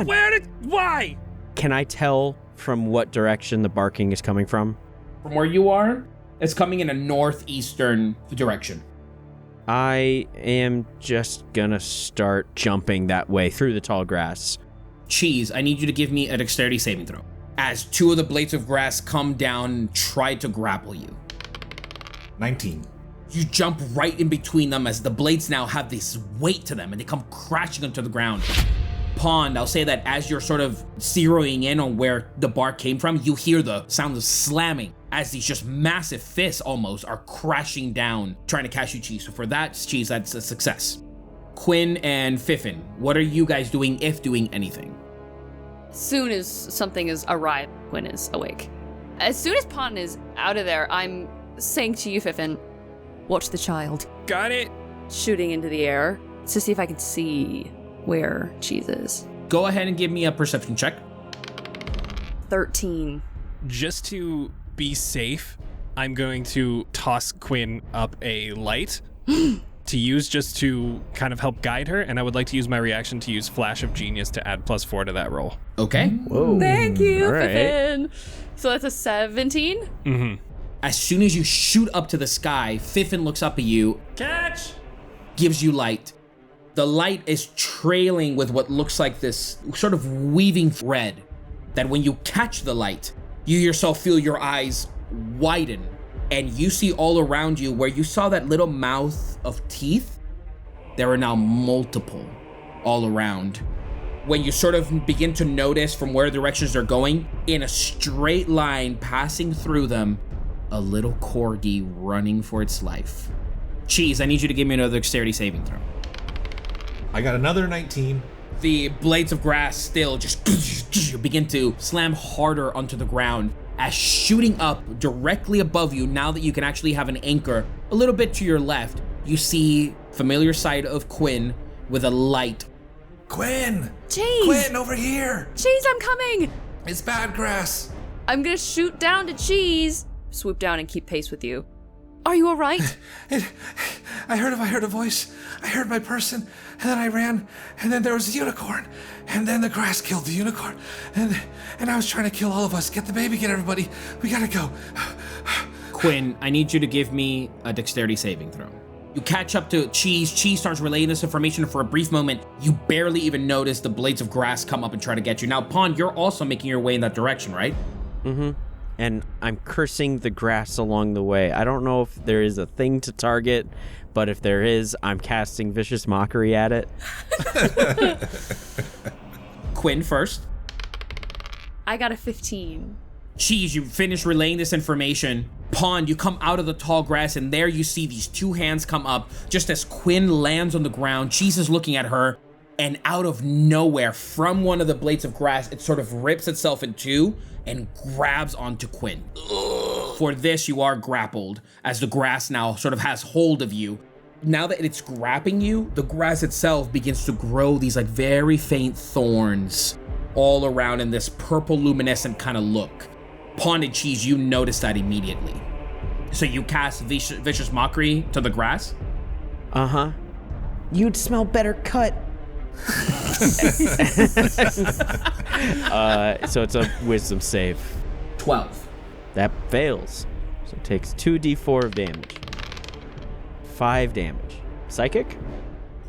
Why? Can I tell from what direction the barking is coming from? From where you are, it's coming in a northeastern direction. I am just gonna start jumping that way through the tall grass. Cheese, I need you to give me a dexterity saving throw, as two of the blades of grass come down and try to grapple you. 19. You jump right in between them as the blades now have this weight to them and they come crashing onto the ground. Pond, I'll say that as you're sort of zeroing in on where the bark came from, you hear the sound of slamming as these just massive fists almost are crashing down, trying to catch you, Cheese. So for that, Cheese, that's a success. Quinn and Fiffin, what are you guys doing, if doing anything? As soon as something is arrived, Quinn is awake. As soon as Pond is out of there, I'm saying to you, Fiffin, watch the child. Got it. Shooting into the air to see if I can see where Cheese is. Go ahead and give me a perception check. 13. Just to be safe, I'm going to toss Quinn up a light to use just to kind of help guide her, and I would like to use my reaction to use Flash of Genius to add +4 to that roll. Okay. Whoa. Thank you, All right. Fiffin. So that's a 17? Mm-hmm. As soon as you shoot up to the sky, Fiffin looks up at you, Catch! gives you light. The light is trailing with what looks like this sort of weaving thread that when you catch the light, you yourself feel your eyes widen and you see all around you where you saw that little mouth of teeth. There are now multiple all around. When you sort of begin to notice from where directions they're going, in a straight line passing through them, a little corgi running for its life. Cheese, I need you to give me another dexterity saving throw. I got another 19. The blades of grass still just begin to slam harder onto the ground as shooting up directly above you, now that you can actually have an anchor a little bit to your left, you see familiar sight of Quinn with a light. Quinn! Cheese! Quinn, over here! Cheese, I'm coming! It's bad grass. I'm gonna shoot down to Cheese. Swoop down and keep pace with you. Are you alright? I heard a voice. I heard my person, and then I ran, and then there was a unicorn, and then the grass killed the unicorn, and I was trying to kill all of us. Get the baby, get everybody. We gotta go. Quinn, I need you to give me a dexterity saving throw. You catch up to Cheese. Cheese starts relaying this information, and for a brief moment, you barely even notice the blades of grass come up and try to get you. Now, Pond, you're also making your way in that direction, right? Mm-hmm. And I'm cursing the grass along the way. I don't know if there is a thing to target, but if there is, I'm casting Vicious Mockery at it. Quinn first. I got a 15. Cheese, you finish relaying this information. Pond, you come out of the tall grass, and there you see these two hands come up just as Quinn lands on the ground. Cheese is looking at her, and out of nowhere, from one of the blades of grass, it sort of rips itself in two and grabs onto Quinn. For this, you are grappled, as the grass now sort of has hold of you. Now that it's grabbing you, the grass itself begins to grow these like very faint thorns all around in this purple luminescent kind of look. Pond and Cheese, you notice that immediately. So you cast Vicious Mockery to the grass? Uh-huh. You'd smell better cut. So it's a wisdom save. 12. That fails. So it takes 2d4 of damage. 5 damage. Psychic?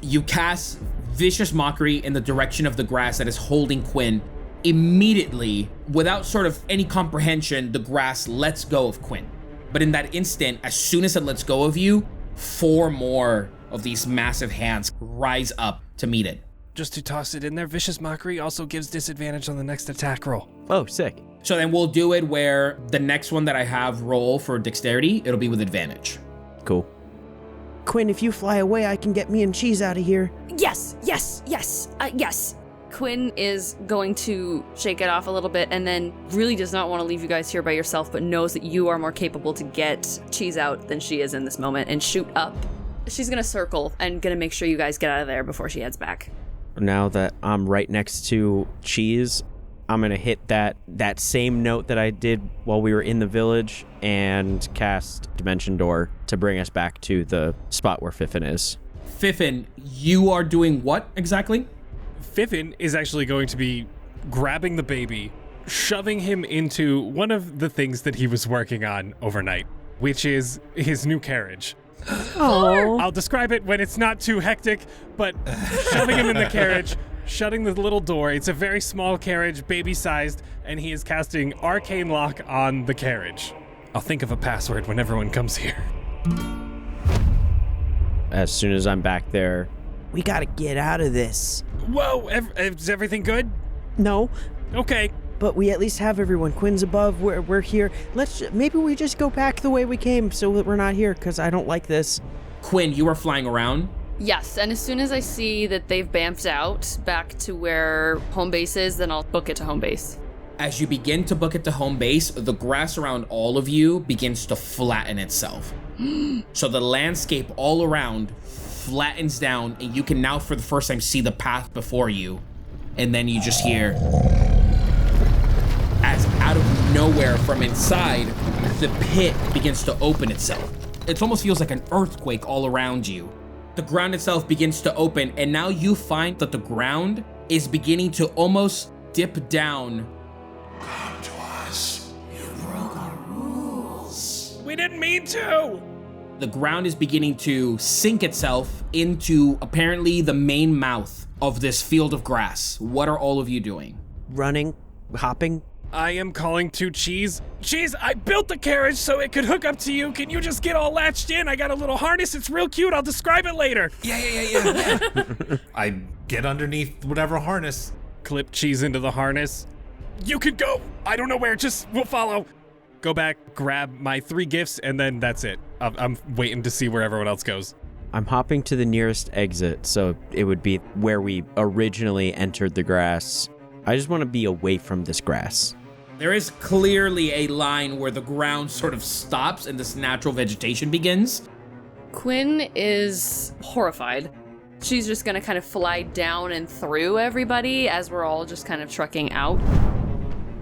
You cast Vicious Mockery in the direction of the grass that is holding Quinn. Immediately, without sort of any comprehension, the grass lets go of Quinn. But in that instant, as soon as it lets go of you, 4 more of these massive hands rise up to meet it. Just to toss it in there, Vicious Mockery also gives disadvantage on the next attack roll. Oh, sick. So then we'll do it where the next one that I have roll for dexterity, it'll be with advantage. Cool. Quinn, if you fly away, I can get me and Cheese out of here. Yes. Quinn is going to shake it off a little bit and then really does not want to leave you guys here by yourself, but knows that you are more capable to get Cheese out than she is in this moment and shoot up. She's going to circle and going to make sure you guys get out of there before she heads back. Now that I'm right next to Cheese, I'm going to hit that same note that I did while we were in the village and cast Dimension Door to bring us back to the spot where Fiffin is. Fiffin, you are doing what exactly? Fiffin is actually going to be grabbing the baby, shoving him into one of the things that he was working on overnight, which is his new carriage. Oh. I'll describe it when it's not too hectic, but shoving him in the carriage, shutting the little door. It's a very small carriage, baby-sized, and he is casting Arcane Lock on the carriage. I'll think of a password when everyone comes here. As soon as I'm back there, we gotta get out of this. Whoa, is everything good? No, Okay. but we at least have everyone. Quinn's above, we're here. Maybe we just go back the way we came so that we're not here, because I don't like this. Quinn, you are flying around. Yes, and as soon as I see that they've bamfed out back to where home base is, then I'll book it to home base. As you begin to book it to home base, the grass around all of you begins to flatten itself. So the landscape all around flattens down, and you can now for the first time see the path before you. And then you just hear, as out of nowhere from inside, the pit begins to open itself. It almost feels like an earthquake all around you. The ground itself begins to open, and now you find that the ground is beginning to almost dip down. Come to us. You broke our rules. We didn't mean to! The ground is beginning to sink itself into apparently the main mouth of this field of grass. What are all of you doing? Running, hopping. I am calling to Cheese. Cheese, I built the carriage so it could hook up to you. Can you just get all latched in? I got a little harness. It's real cute. I'll describe it later. Yeah. I get underneath whatever harness. Clip Cheese into the harness. You can go. I don't know where. We'll follow. Go back, grab my 3 gifts, and then that's it. I'm waiting to see where everyone else goes. I'm hopping to the nearest exit, so it would be where we originally entered the grass. I just want to be away from this grass. There is clearly a line where the ground sort of stops and this natural vegetation begins. Quinn is horrified. She's just gonna kind of fly down and through everybody as we're all just kind of trucking out.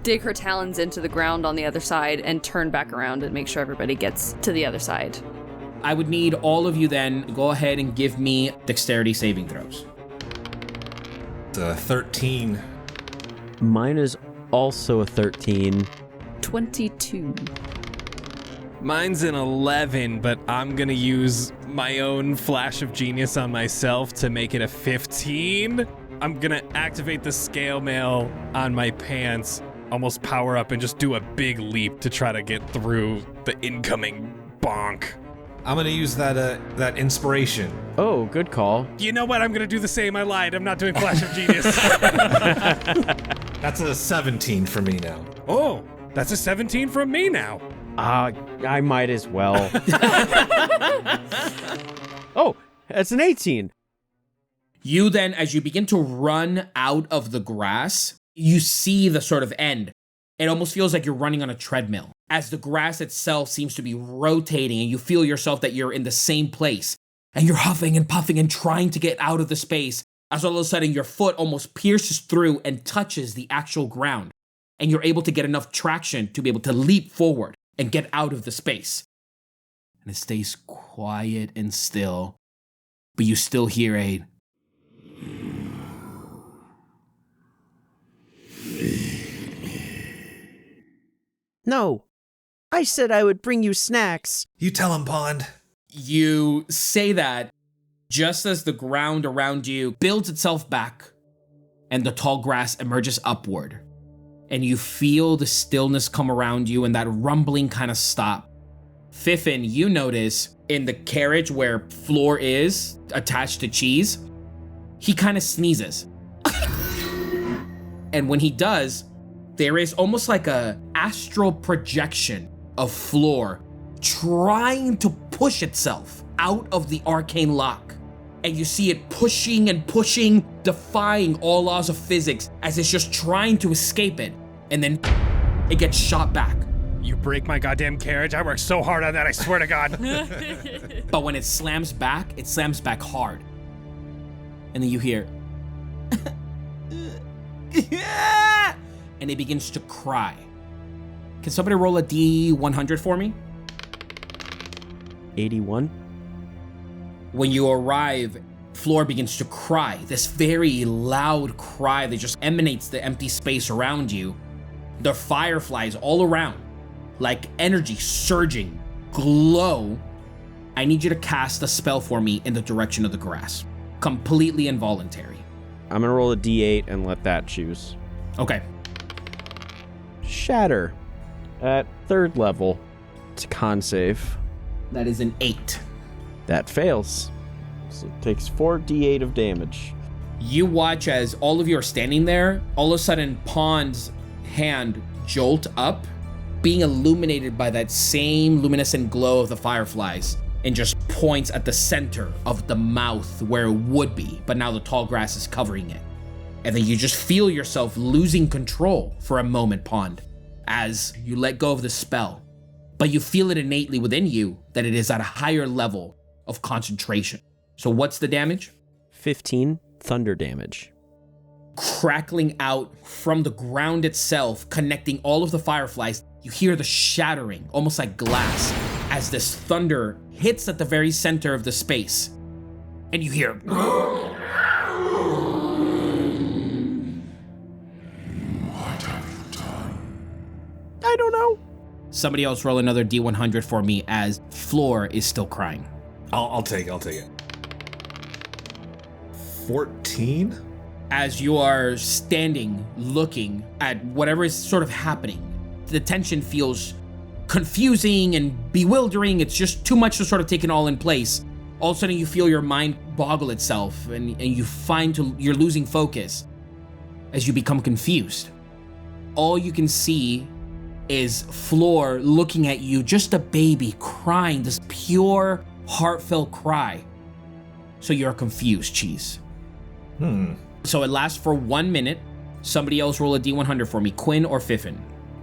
Dig her talons into the ground on the other side and turn back around and make sure everybody gets to the other side. I would need all of you then go ahead and give me dexterity saving throws. 13. Mine is also a 13. 22. Mine's an 11, but I'm gonna use my own flash of genius on myself to make it a 15. I'm gonna activate the scale mail on my pants, almost power up, and just do a big leap to try to get through the incoming bonk. I'm gonna use that inspiration. Oh, good call. You know what? I'm gonna do the same. I lied. I'm not doing flash of genius. That's a 17 for me now. Oh, that's a 17 from me now. I might as well. Oh, that's an 18. You then, as you begin to run out of the grass, you see the sort of end. It almost feels like you're running on a treadmill, as the grass itself seems to be rotating and you feel yourself that you're in the same place. And you're huffing and puffing and trying to get out of the space, as all of a sudden your foot almost pierces through and touches the actual ground. And you're able to get enough traction to be able to leap forward and get out of the space. And it stays quiet and still, but you still hear a... No, I said I would bring you snacks. You tell him, Pond. You say that just as the ground around you builds itself back and the tall grass emerges upward, and you feel the stillness come around you and that rumbling kind of stop. Fiffin, you notice in the carriage where Floor is attached to Cheese, he kind of sneezes. And when he does, there is almost like a astral projection of Floor trying to push itself out of the arcane lock. And you see it pushing and pushing, defying all laws of physics as it's just trying to escape it. And then it gets shot back. You break my goddamn carriage. I worked so hard on that, I swear to God. But when it slams back hard. And then you hear... and it begins to cry. Can somebody roll a D100 for me? 81. When you arrive, Floor begins to cry, this very loud cry that just emanates the empty space around you. There are fireflies all around, like energy surging, glow. I need you to cast a spell for me in the direction of the grass. Completely involuntary. I'm gonna roll a D8 and let that choose. Okay. Shatter. At 3rd level. It's a con save. That is an 8. That fails. So it takes 4d8 of damage. You watch as all of you are standing there. All of a sudden, Pond's hand jolt up, being illuminated by that same luminescent glow of the fireflies, and just points at the center of the mouth where it would be, but now the tall grass is covering it. And then you just feel yourself losing control for a moment, Pond, as you let go of the spell. But you feel it innately within you that it is at a higher level of concentration. So what's the damage? 15 thunder damage. Crackling out from the ground itself, connecting all of the fireflies, you hear the shattering, almost like glass, as this thunder hits at the very center of the space. And you hear... What have you done? I don't know. Somebody else roll another D100 for me as Floor is still crying. I'll take it. 14? As you are standing, looking at whatever is sort of happening, the tension feels confusing and bewildering. It's just too much to sort of take it all in place. All of a sudden you feel your mind boggle itself and you find you're losing focus as you become confused. All you can see is Floor looking at you, just a baby crying, this pure, heartfelt cry. So you're confused, Cheese. So it lasts for 1 minute. Somebody else roll a D100 for me, Quinn or Fiffin.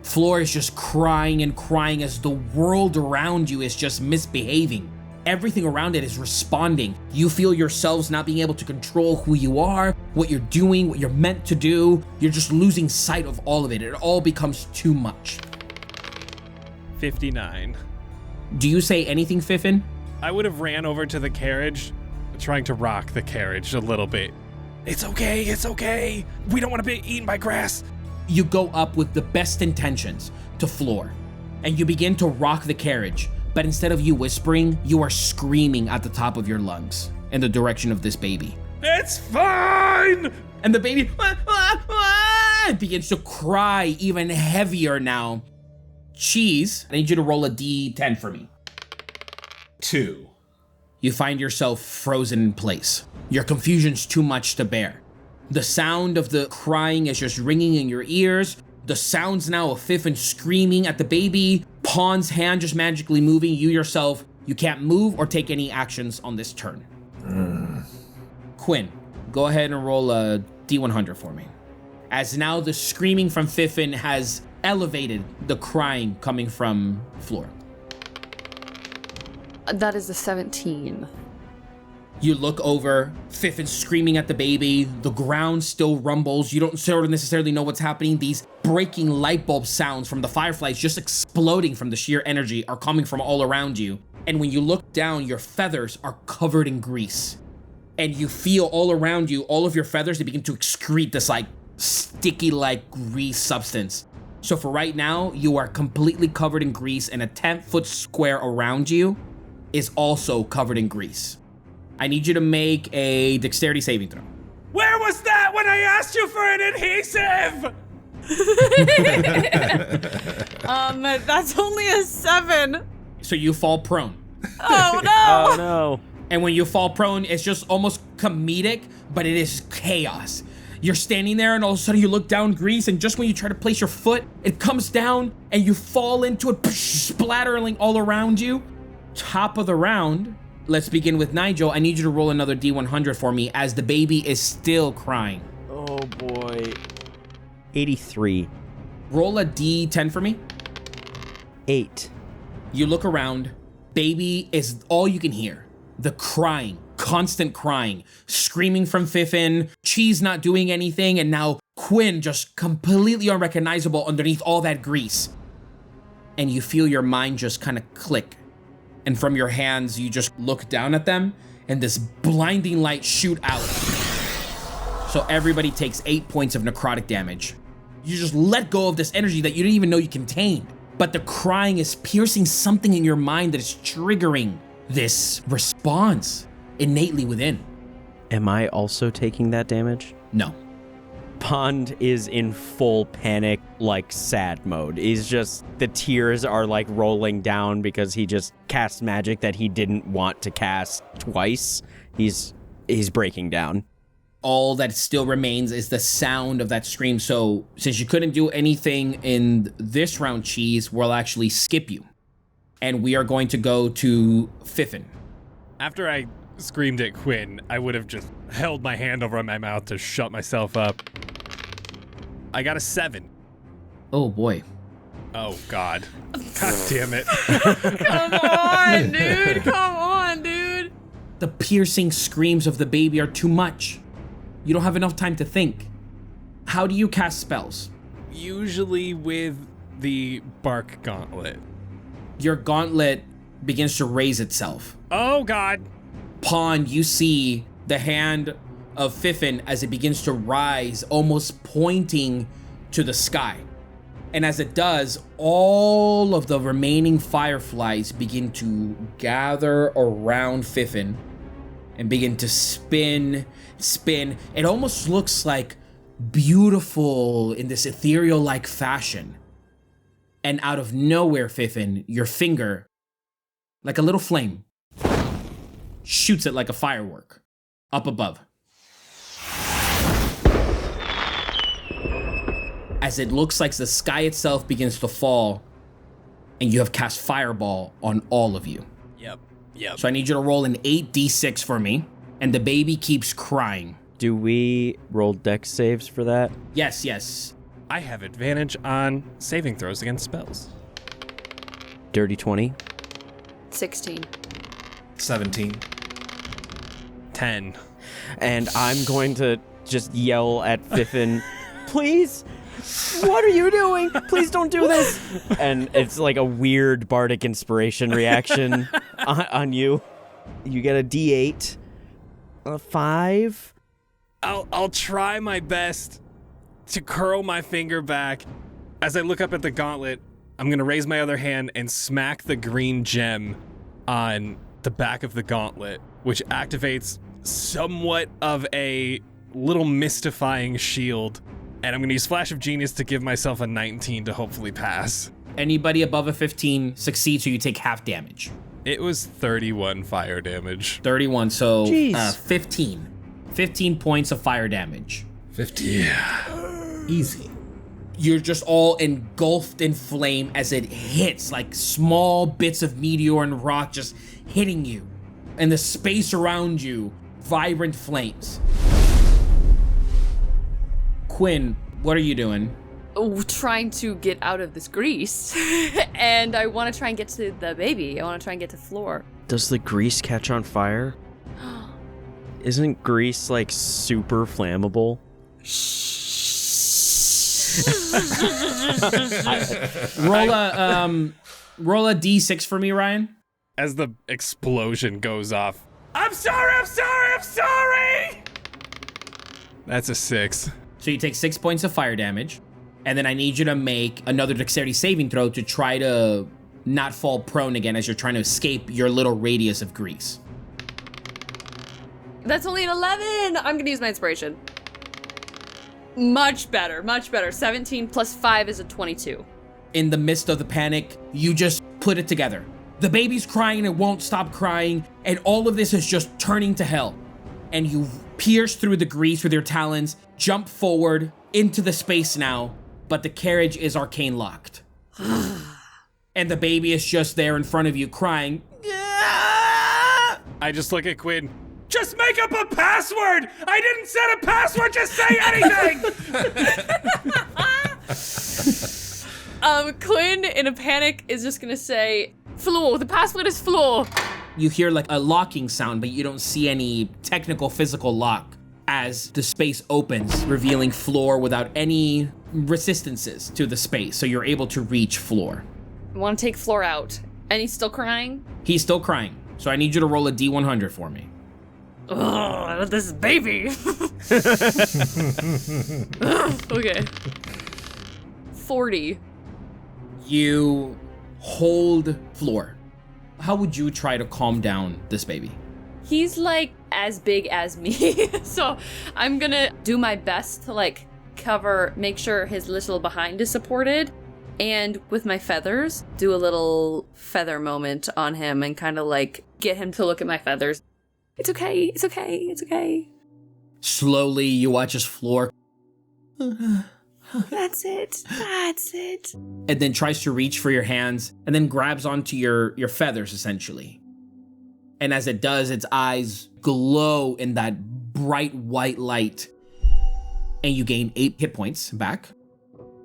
Floor is just crying and crying as the world around you is just misbehaving. Everything around it is responding. You feel yourselves not being able to control who you are, what you're doing, what you're meant to do. You're just losing sight of all of it. It all becomes too much. 59. Do you say anything, Fiffin? I would have ran over to the carriage, trying to rock the carriage a little bit. It's okay. We don't want to be eaten by grass. You go up with the best intentions to Floor, and you begin to rock the carriage, but instead of you whispering, you are screaming at the top of your lungs in the direction of this baby. It's fine! And the baby begins to cry even heavier now. Cheese, I need you to roll a D10 for me. 2. You find yourself frozen in place. Your confusion's too much to bear. The sound of the crying is just ringing in your ears. The sounds now of Fiffin screaming at the baby. Pawn's hand just magically moving. You yourself, you can't move or take any actions on this turn. Quinn, go ahead and roll a D100 for me. As now the screaming from Fiffin has elevated the crying coming from Floor. That is a 17. You look over, Fiffin screaming at the baby, the ground still rumbles, you don't sort of necessarily know what's happening. These breaking light bulb sounds from the fireflies just exploding from the sheer energy are coming from all around you. And when you look down, your feathers are covered in grease. And you feel all around you, all of your feathers, they begin to excrete this like sticky like grease substance. So for right now, you are completely covered in grease and a 10-foot square around you is also covered in grease. I need you to make a dexterity saving throw. Where was that when I asked you for an adhesive? That's only a 7. So you fall prone. Oh no! Oh no. And when you fall prone, it's just almost comedic, but it is chaos. You're standing there and all of a sudden you look down grease, and just when you try to place your foot, it comes down and you fall into it, splattering all around you. Top of the round, let's begin with Nigel. I need you to roll another D100 for me as the baby is still crying. Oh boy. 83. Roll a D10 for me. 8. You look around, baby is all you can hear. The crying, constant crying, screaming from Fiffin, Cheese not doing anything, and now Quinn just completely unrecognizable underneath all that grease. And you feel your mind just kind of click. And from your hands, you just look down at them, and this blinding light shoot out. So everybody takes 8 points of necrotic damage. You just let go of this energy that you didn't even know you contained. But the crying is piercing something in your mind that is triggering this response innately within. Am I also taking that damage? No. Pond is in full panic, like sad mode. He's just, the tears are like rolling down because he just cast magic that he didn't want to cast twice. He's breaking down. All that still remains is the sound of that scream. So since you couldn't do anything in this round, Cheese, we'll actually skip you. And we are going to go to Fiffin. After I screamed at Quinn, I would have just held my hand over my mouth to shut myself up. I got a 7. Oh boy. Oh God. God damn it. Come on, dude. The piercing screams of the baby are too much. You don't have enough time to think. How do you cast spells? Usually with the bark gauntlet. Your gauntlet begins to raise itself. Oh God. Pawn, you see the hand of Fiffin as it begins to rise, almost pointing to the sky. And as it does, all of the remaining fireflies begin to gather around Fiffin and begin to spin. It almost looks like beautiful in this ethereal-like fashion. And out of nowhere, Fiffin, your finger, like a little flame, shoots it like a firework up above. As it looks like the sky itself begins to fall, and you have cast Fireball on all of you. Yep. So I need you to roll an 8d6 for me, and the baby keeps crying. Do we roll dex saves for that? Yes. I have advantage on saving throws against spells. Dirty 20. 16. 17. 10. And I'm going to just yell at Fiffin, please, what are you doing? Please don't do this. And it's like a weird bardic inspiration reaction on you. You get a D8, a 5. I'll try my best to curl my finger back. As I look up at the gauntlet, I'm going to raise my other hand and smack the green gem on the back of the gauntlet, which activates somewhat of a little mystifying shield. And I'm going to use Flash of Genius to give myself a 19 to hopefully pass. Anybody above a 15 succeeds, so you take half damage. It was 31 fire damage. 31, so Jeez. 15. 15 points of fire damage. 50. Yeah. Easy. You're just all engulfed in flame as it hits, like small bits of meteor and rock just hitting you. And the space around you, vibrant flames. Quinn, what are you doing? Trying to get out of this grease. And I want to try and get to the baby. I want to try and get to Floor. Does the grease catch on fire? Isn't grease like super flammable? Roll a D6 for me, Ryan. As the explosion goes off, I'm sorry! That's a 6. So you take 6 points of fire damage, and then I need you to make another dexterity saving throw to try to not fall prone again as you're trying to escape your little radius of grease. That's only an 11. I'm going to use my inspiration. Much better. 17 plus 5 is a 22. In the midst of the panic, you just put it together. The baby's crying and it won't stop crying, and all of this is just turning to hell. And you pierce through the grease with your talons, jump forward into the space now, but the carriage is arcane locked. And the baby is just there in front of you crying. I just look at Quinn. Just make up a password! I didn't set a password, just say anything! Quinn, in a panic, is just gonna say, Floor, the password is Floor. You hear like a locking sound, but you don't see any technical physical lock as the space opens, revealing Floor without any resistances to the space, so you're able to reach Floor. I want to take Floor out. And he's still crying? He's still crying, so I need you to roll a D100 for me. Ugh, this baby. Okay. 40. You hold Floor. How would you try to calm down this baby? He's like as big as me. So I'm gonna do my best to like make sure his little behind is supported. And with my feathers, do a little feather moment on him and kind of like get him to look at my feathers. It's okay. Slowly, you watch his Floor. That's it. And then tries to reach for your hands and then grabs onto your feathers, essentially. And as it does, its eyes glow in that bright white light. And you gain 8 hit points back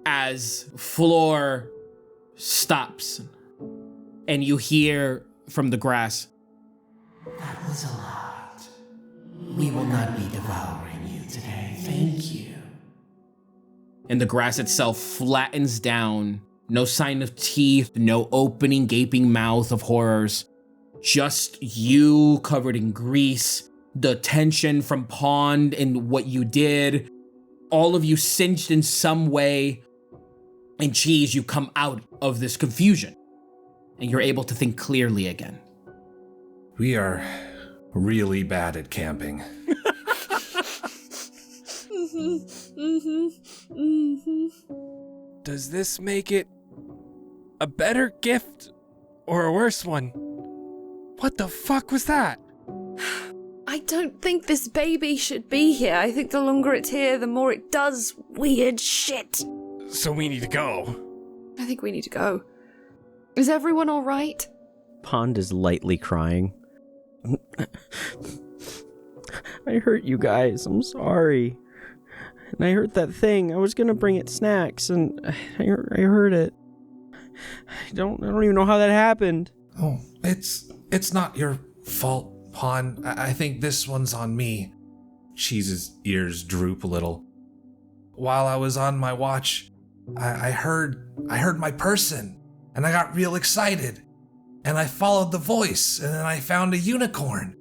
as Floor stops. And you hear from the grass, That was a lot. We will not be devouring you today. Thank you. and the grass itself flattens down. No sign of teeth, no opening, gaping mouth of horrors. Just you covered in grease, the tension from Pond and what you did, all of you cinched in some way. And Cheese, you come out of this confusion and you're able to think clearly again. We are really bad at camping. Does this make it a better gift or a worse one? What the fuck was that? I don't think this baby should be here. I think the longer it's here, the more it does weird shit. So we need to go. I think we need to go. Is everyone all right? Pond is lightly crying. I hurt you guys. I'm sorry. And I heard that thing. I was gonna bring it snacks, and I heard it. I don't even know how that happened. Oh, it's not your fault, Pawn. I think this one's on me. Cheese's ears droop a little. While I was on my watch, I heard my person, and I got real excited. And I followed the voice, and then I found a unicorn.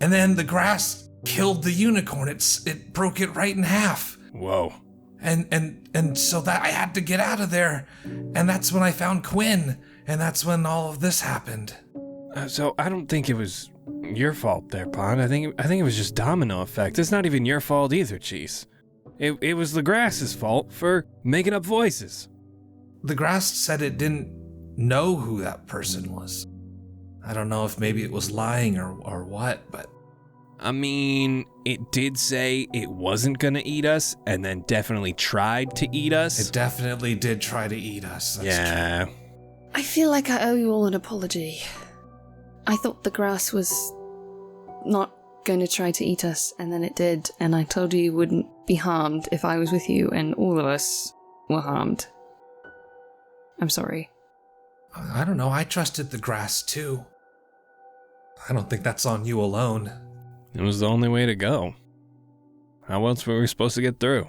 And then the grass killed the unicorn. It broke it right in half. Whoa. And so that I had to get out of there. And that's when I found Quinn, and that's when all of this happened. So I don't think it was your fault there, Pond. I think it was just domino effect. It's not even your fault either, Cheese. It was the grass's fault for making up voices. The grass said it didn't know who that person was. I don't know if maybe it was lying or what, but... I mean, it did say it wasn't gonna eat us, and then definitely tried to eat us. It definitely did try to eat us. That's true. I feel like I owe you all an apology. I thought the grass was not going to try to eat us, and then it did, and I told you wouldn't be harmed if I was with you, and all of us were harmed. I'm sorry. I don't know, I trusted the grass too. I don't think that's on you alone. It was the only way to go. How else were we supposed to get through?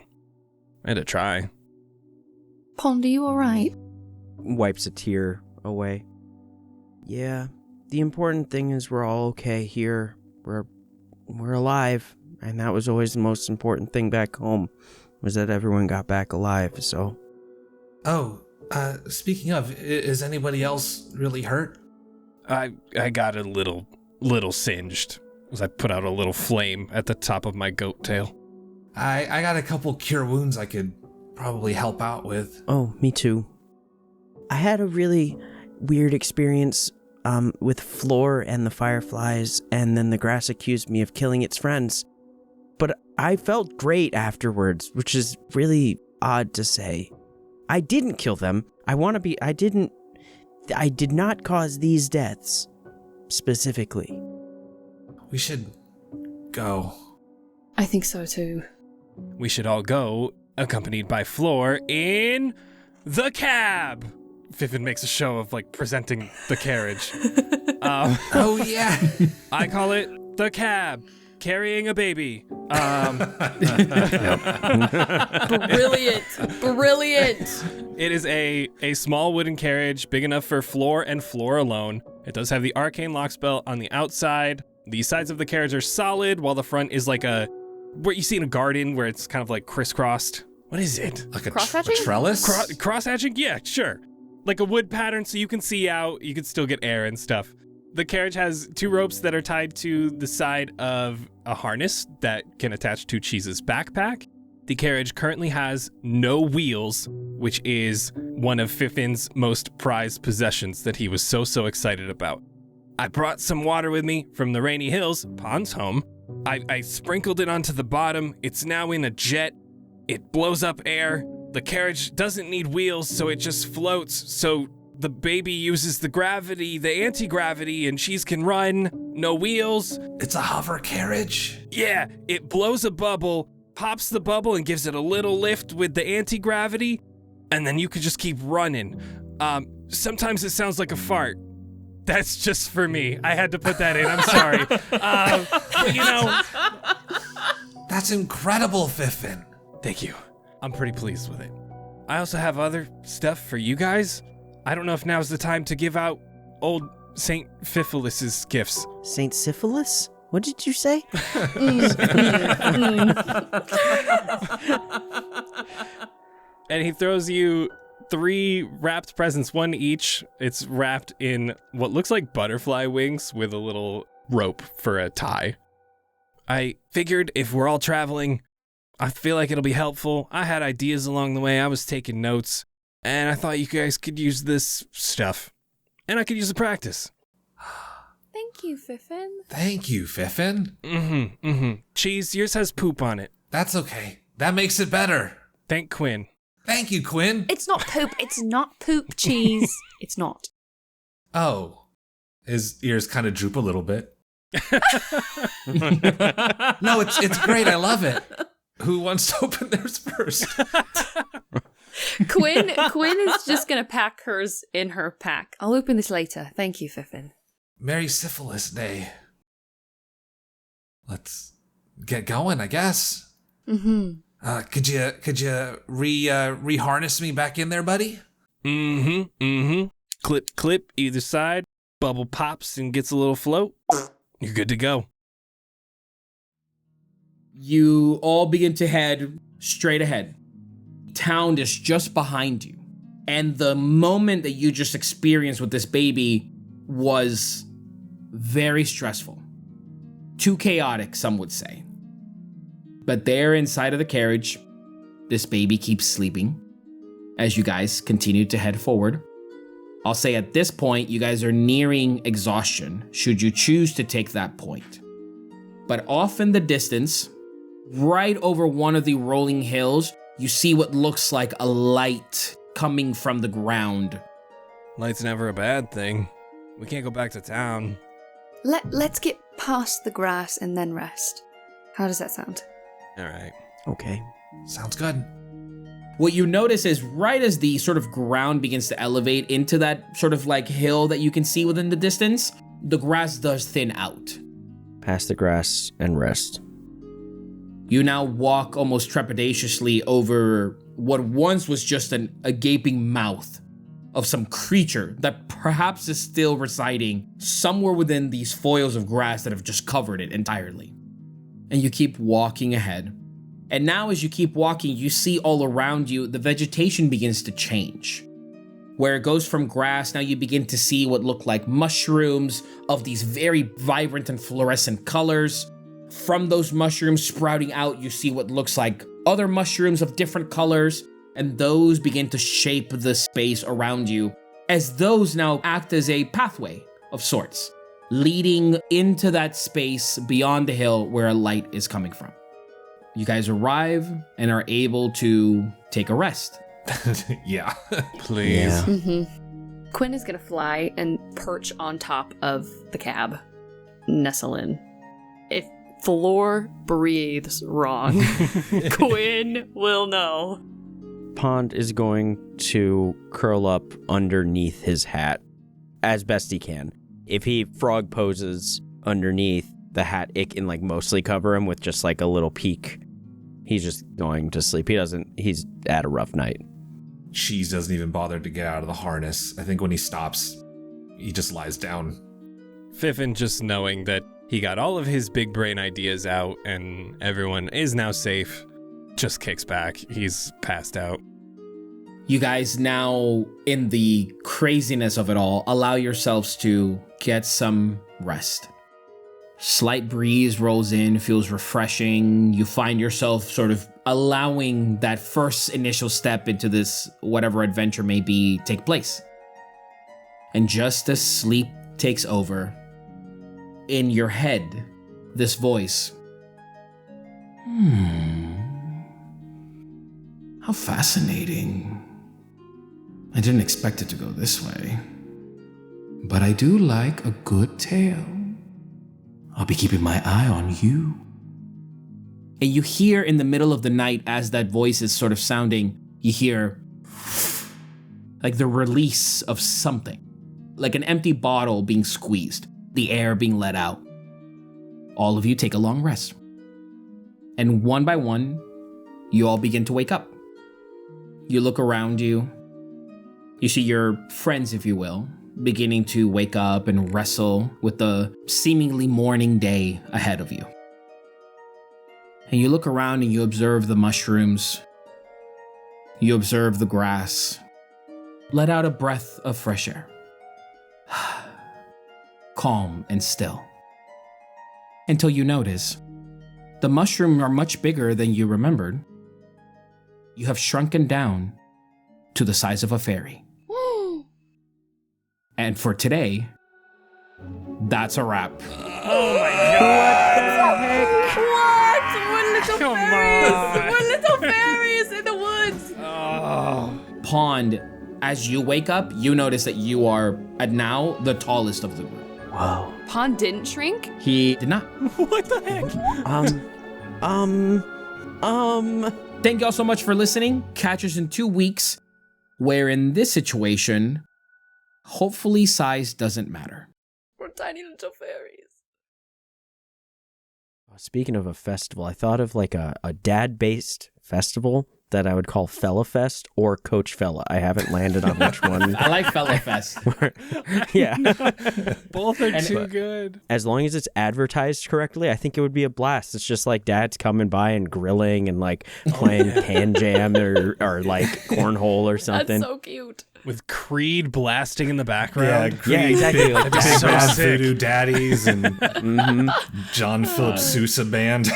I had to try. Pond, are you alright? Wipes a tear away. Yeah, the important thing is we're all okay here. We're alive, and that was always the most important thing back home, was that everyone got back alive, so... Oh, speaking of, is anybody else really hurt? I got a little singed as I put out a little flame at the top of my goat tail. I got a couple cure wounds I could probably help out with. Oh, me too. I had a really weird experience with Floor and the fireflies, and then the grass accused me of killing its friends. But I felt great afterwards, which is really odd to say. I didn't kill them. I did not cause these deaths, specifically. We should go. I think so too. We should all go, accompanied by Floor, in the cab. Fiffin makes a show of, presenting the carriage. Oh, yeah. I call it the cab, carrying a baby. Brilliant. It is a small wooden carriage, big enough for Floor and Floor alone. It does have the arcane lock spell on the outside. The sides of the carriage are solid, while the front is where you see in a garden where it's kind of crisscrossed. What is it? Like a Cross-hatching? trellis? Cross-hatching? Yeah, sure. Like a wood pattern so you can see out, you can still get air and stuff. The carriage has 2 ropes that are tied to the side of a harness that can attach to Cheese's backpack. The carriage currently has no wheels, which is one of Fiffin's most prized possessions that he was so excited about. I brought some water with me from the Rainy Hills, Pond's home. I sprinkled it onto the bottom. It's now in a jet. It blows up air. The carriage doesn't need wheels, so it just floats. So the baby uses the gravity, the anti-gravity, and Cheese can run. No wheels. It's a hover carriage? Yeah, it blows a bubble, pops the bubble, and gives it a little lift with the anti-gravity, and then you can just keep running. Sometimes it sounds like a fart. That's just for me. I had to put that in. I'm sorry. But That's incredible, Fiffin. Thank you. I'm pretty pleased with it. I also have other stuff for you guys. I don't know if now's the time to give out old St. Fifilis's gifts. Saint Syphilis? What did you say? And he throws you 3 wrapped presents, 1 each. It's wrapped in what looks like butterfly wings with a little rope for a tie. I figured if we're all traveling, I feel like it'll be helpful. I had ideas along the way. I was taking notes, and I thought you guys could use this stuff, and I could use the practice. Thank you, Fiffin. Thank you, Fiffin. Cheese, yours has poop on it. That's okay. That makes it better. Thank Quinn. Thank you, Quinn. It's not poop. It's not poop, Cheese. It's not. Oh. His ears kind of droop a little bit. No, it's great. I love it. Who wants to open theirs first? Quinn is just gonna pack hers in her pack. I'll open this later. Thank you, Fiffin. Merry Syphilis Day. Let's get going, I guess. Mm-hmm. Could you reharness me back in there, buddy? Clip, clip, either side. Bubble pops and gets a little float. You're good to go. You all begin to head straight ahead. Town is just behind you. And the moment that you just experienced with this baby was very stressful. Too chaotic, some would say. But there inside of the carriage, this baby keeps sleeping as you guys continue to head forward. I'll say at this point, you guys are nearing exhaustion, should you choose to take that point. But off in the distance, right over one of the rolling hills, you see what looks like a light coming from the ground. Light's never a bad thing. We can't go back to town. Let's get past the grass and then rest. How does that sound? All right. Okay. Sounds good. What you notice is right as the sort of ground begins to elevate into that sort of like hill that you can see within the distance, the grass does thin out. Past the grass and rest. You now walk almost trepidatiously over what once was just a gaping mouth of some creature that perhaps is still residing somewhere within these foils of grass that have just covered it entirely. And you keep walking ahead. And now as you keep walking, you see all around you, the vegetation begins to change. Where it goes from grass, now you begin to see what look like mushrooms of these very vibrant and fluorescent colors. From those mushrooms sprouting out, you see what looks like other mushrooms of different colors, and those begin to shape the space around you, as those now act as a pathway of sorts, leading into that space beyond the hill where a light is coming from. You guys arrive and are able to take a rest. Yeah. Please. Yeah. Mm-hmm. Quinn is gonna fly and perch on top of the cab, nestle in. If Floor breathes wrong, Quinn will know. Pond is going to curl up underneath his hat as best he can. If he frog poses underneath, the hat, it can like mostly cover him with just like a little peak. He's just going to sleep. He's at a rough night. Cheese doesn't even bother to get out of the harness. I think when he stops, he just lies down. Fiffin, just knowing that he got all of his big brain ideas out and everyone is now safe, just kicks back. He's passed out. You guys now, in the craziness of it all, allow yourselves to get some rest. Slight breeze rolls in, feels refreshing. You find yourself sort of allowing that first initial step into this, whatever adventure may be, take place. And just as sleep takes over, in your head, this voice. How fascinating. I didn't expect it to go this way. But I do like a good tale. I'll be keeping my eye on you. And you hear in the middle of the night, as that voice is sort of sounding, you hear like the release of something, like an empty bottle being squeezed, the air being let out. All of you take a long rest. And one by one, you all begin to wake up. You look around you. You see your friends, if you will, beginning to wake up and wrestle with the seemingly morning day ahead of you. And you look around and you observe the mushrooms. You observe the grass. Let out a breath of fresh air. Calm and still. Until you notice, the mushrooms are much bigger than you remembered. You have shrunken down to the size of a fairy. And for today, that's a wrap. Oh my god! What? We're little fairies in the woods. Oh. Pond, as you wake up, you notice that you are, at now, the tallest of the group. Whoa. Pond didn't shrink? He did not. What the heck? Thank y'all so much for listening. Catch us in 2 weeks, where in this situation, hopefully size doesn't matter. We're tiny little fairies. Speaking of a festival, I thought of like a dad-based festival that I would call Fella Fest or Coach Fella. I haven't landed on which one. I like Fella Fest. Yeah. Both are too good. As long as it's advertised correctly, I think it would be a blast. It's just like dads coming by and grilling and like playing Pan Jam or like cornhole or something. That's so cute. With Creed blasting in the background. Yeah, exactly. Like Big so Bad sick. Voodoo Daddies and John Philip Sousa Band.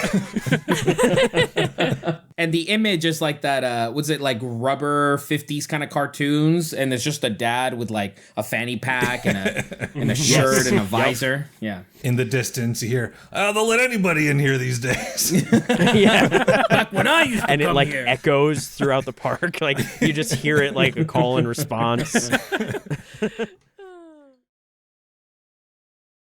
And the image is like that, was it like rubber 50s kind of cartoons? And there's just a dad with like a fanny pack and a shirt and a visor. Yeah. In the distance, you hear, they'll let anybody in here these days. Yeah. Back when I used to And it come like here. echoes throughout the park. Like you just hear it like a call and response.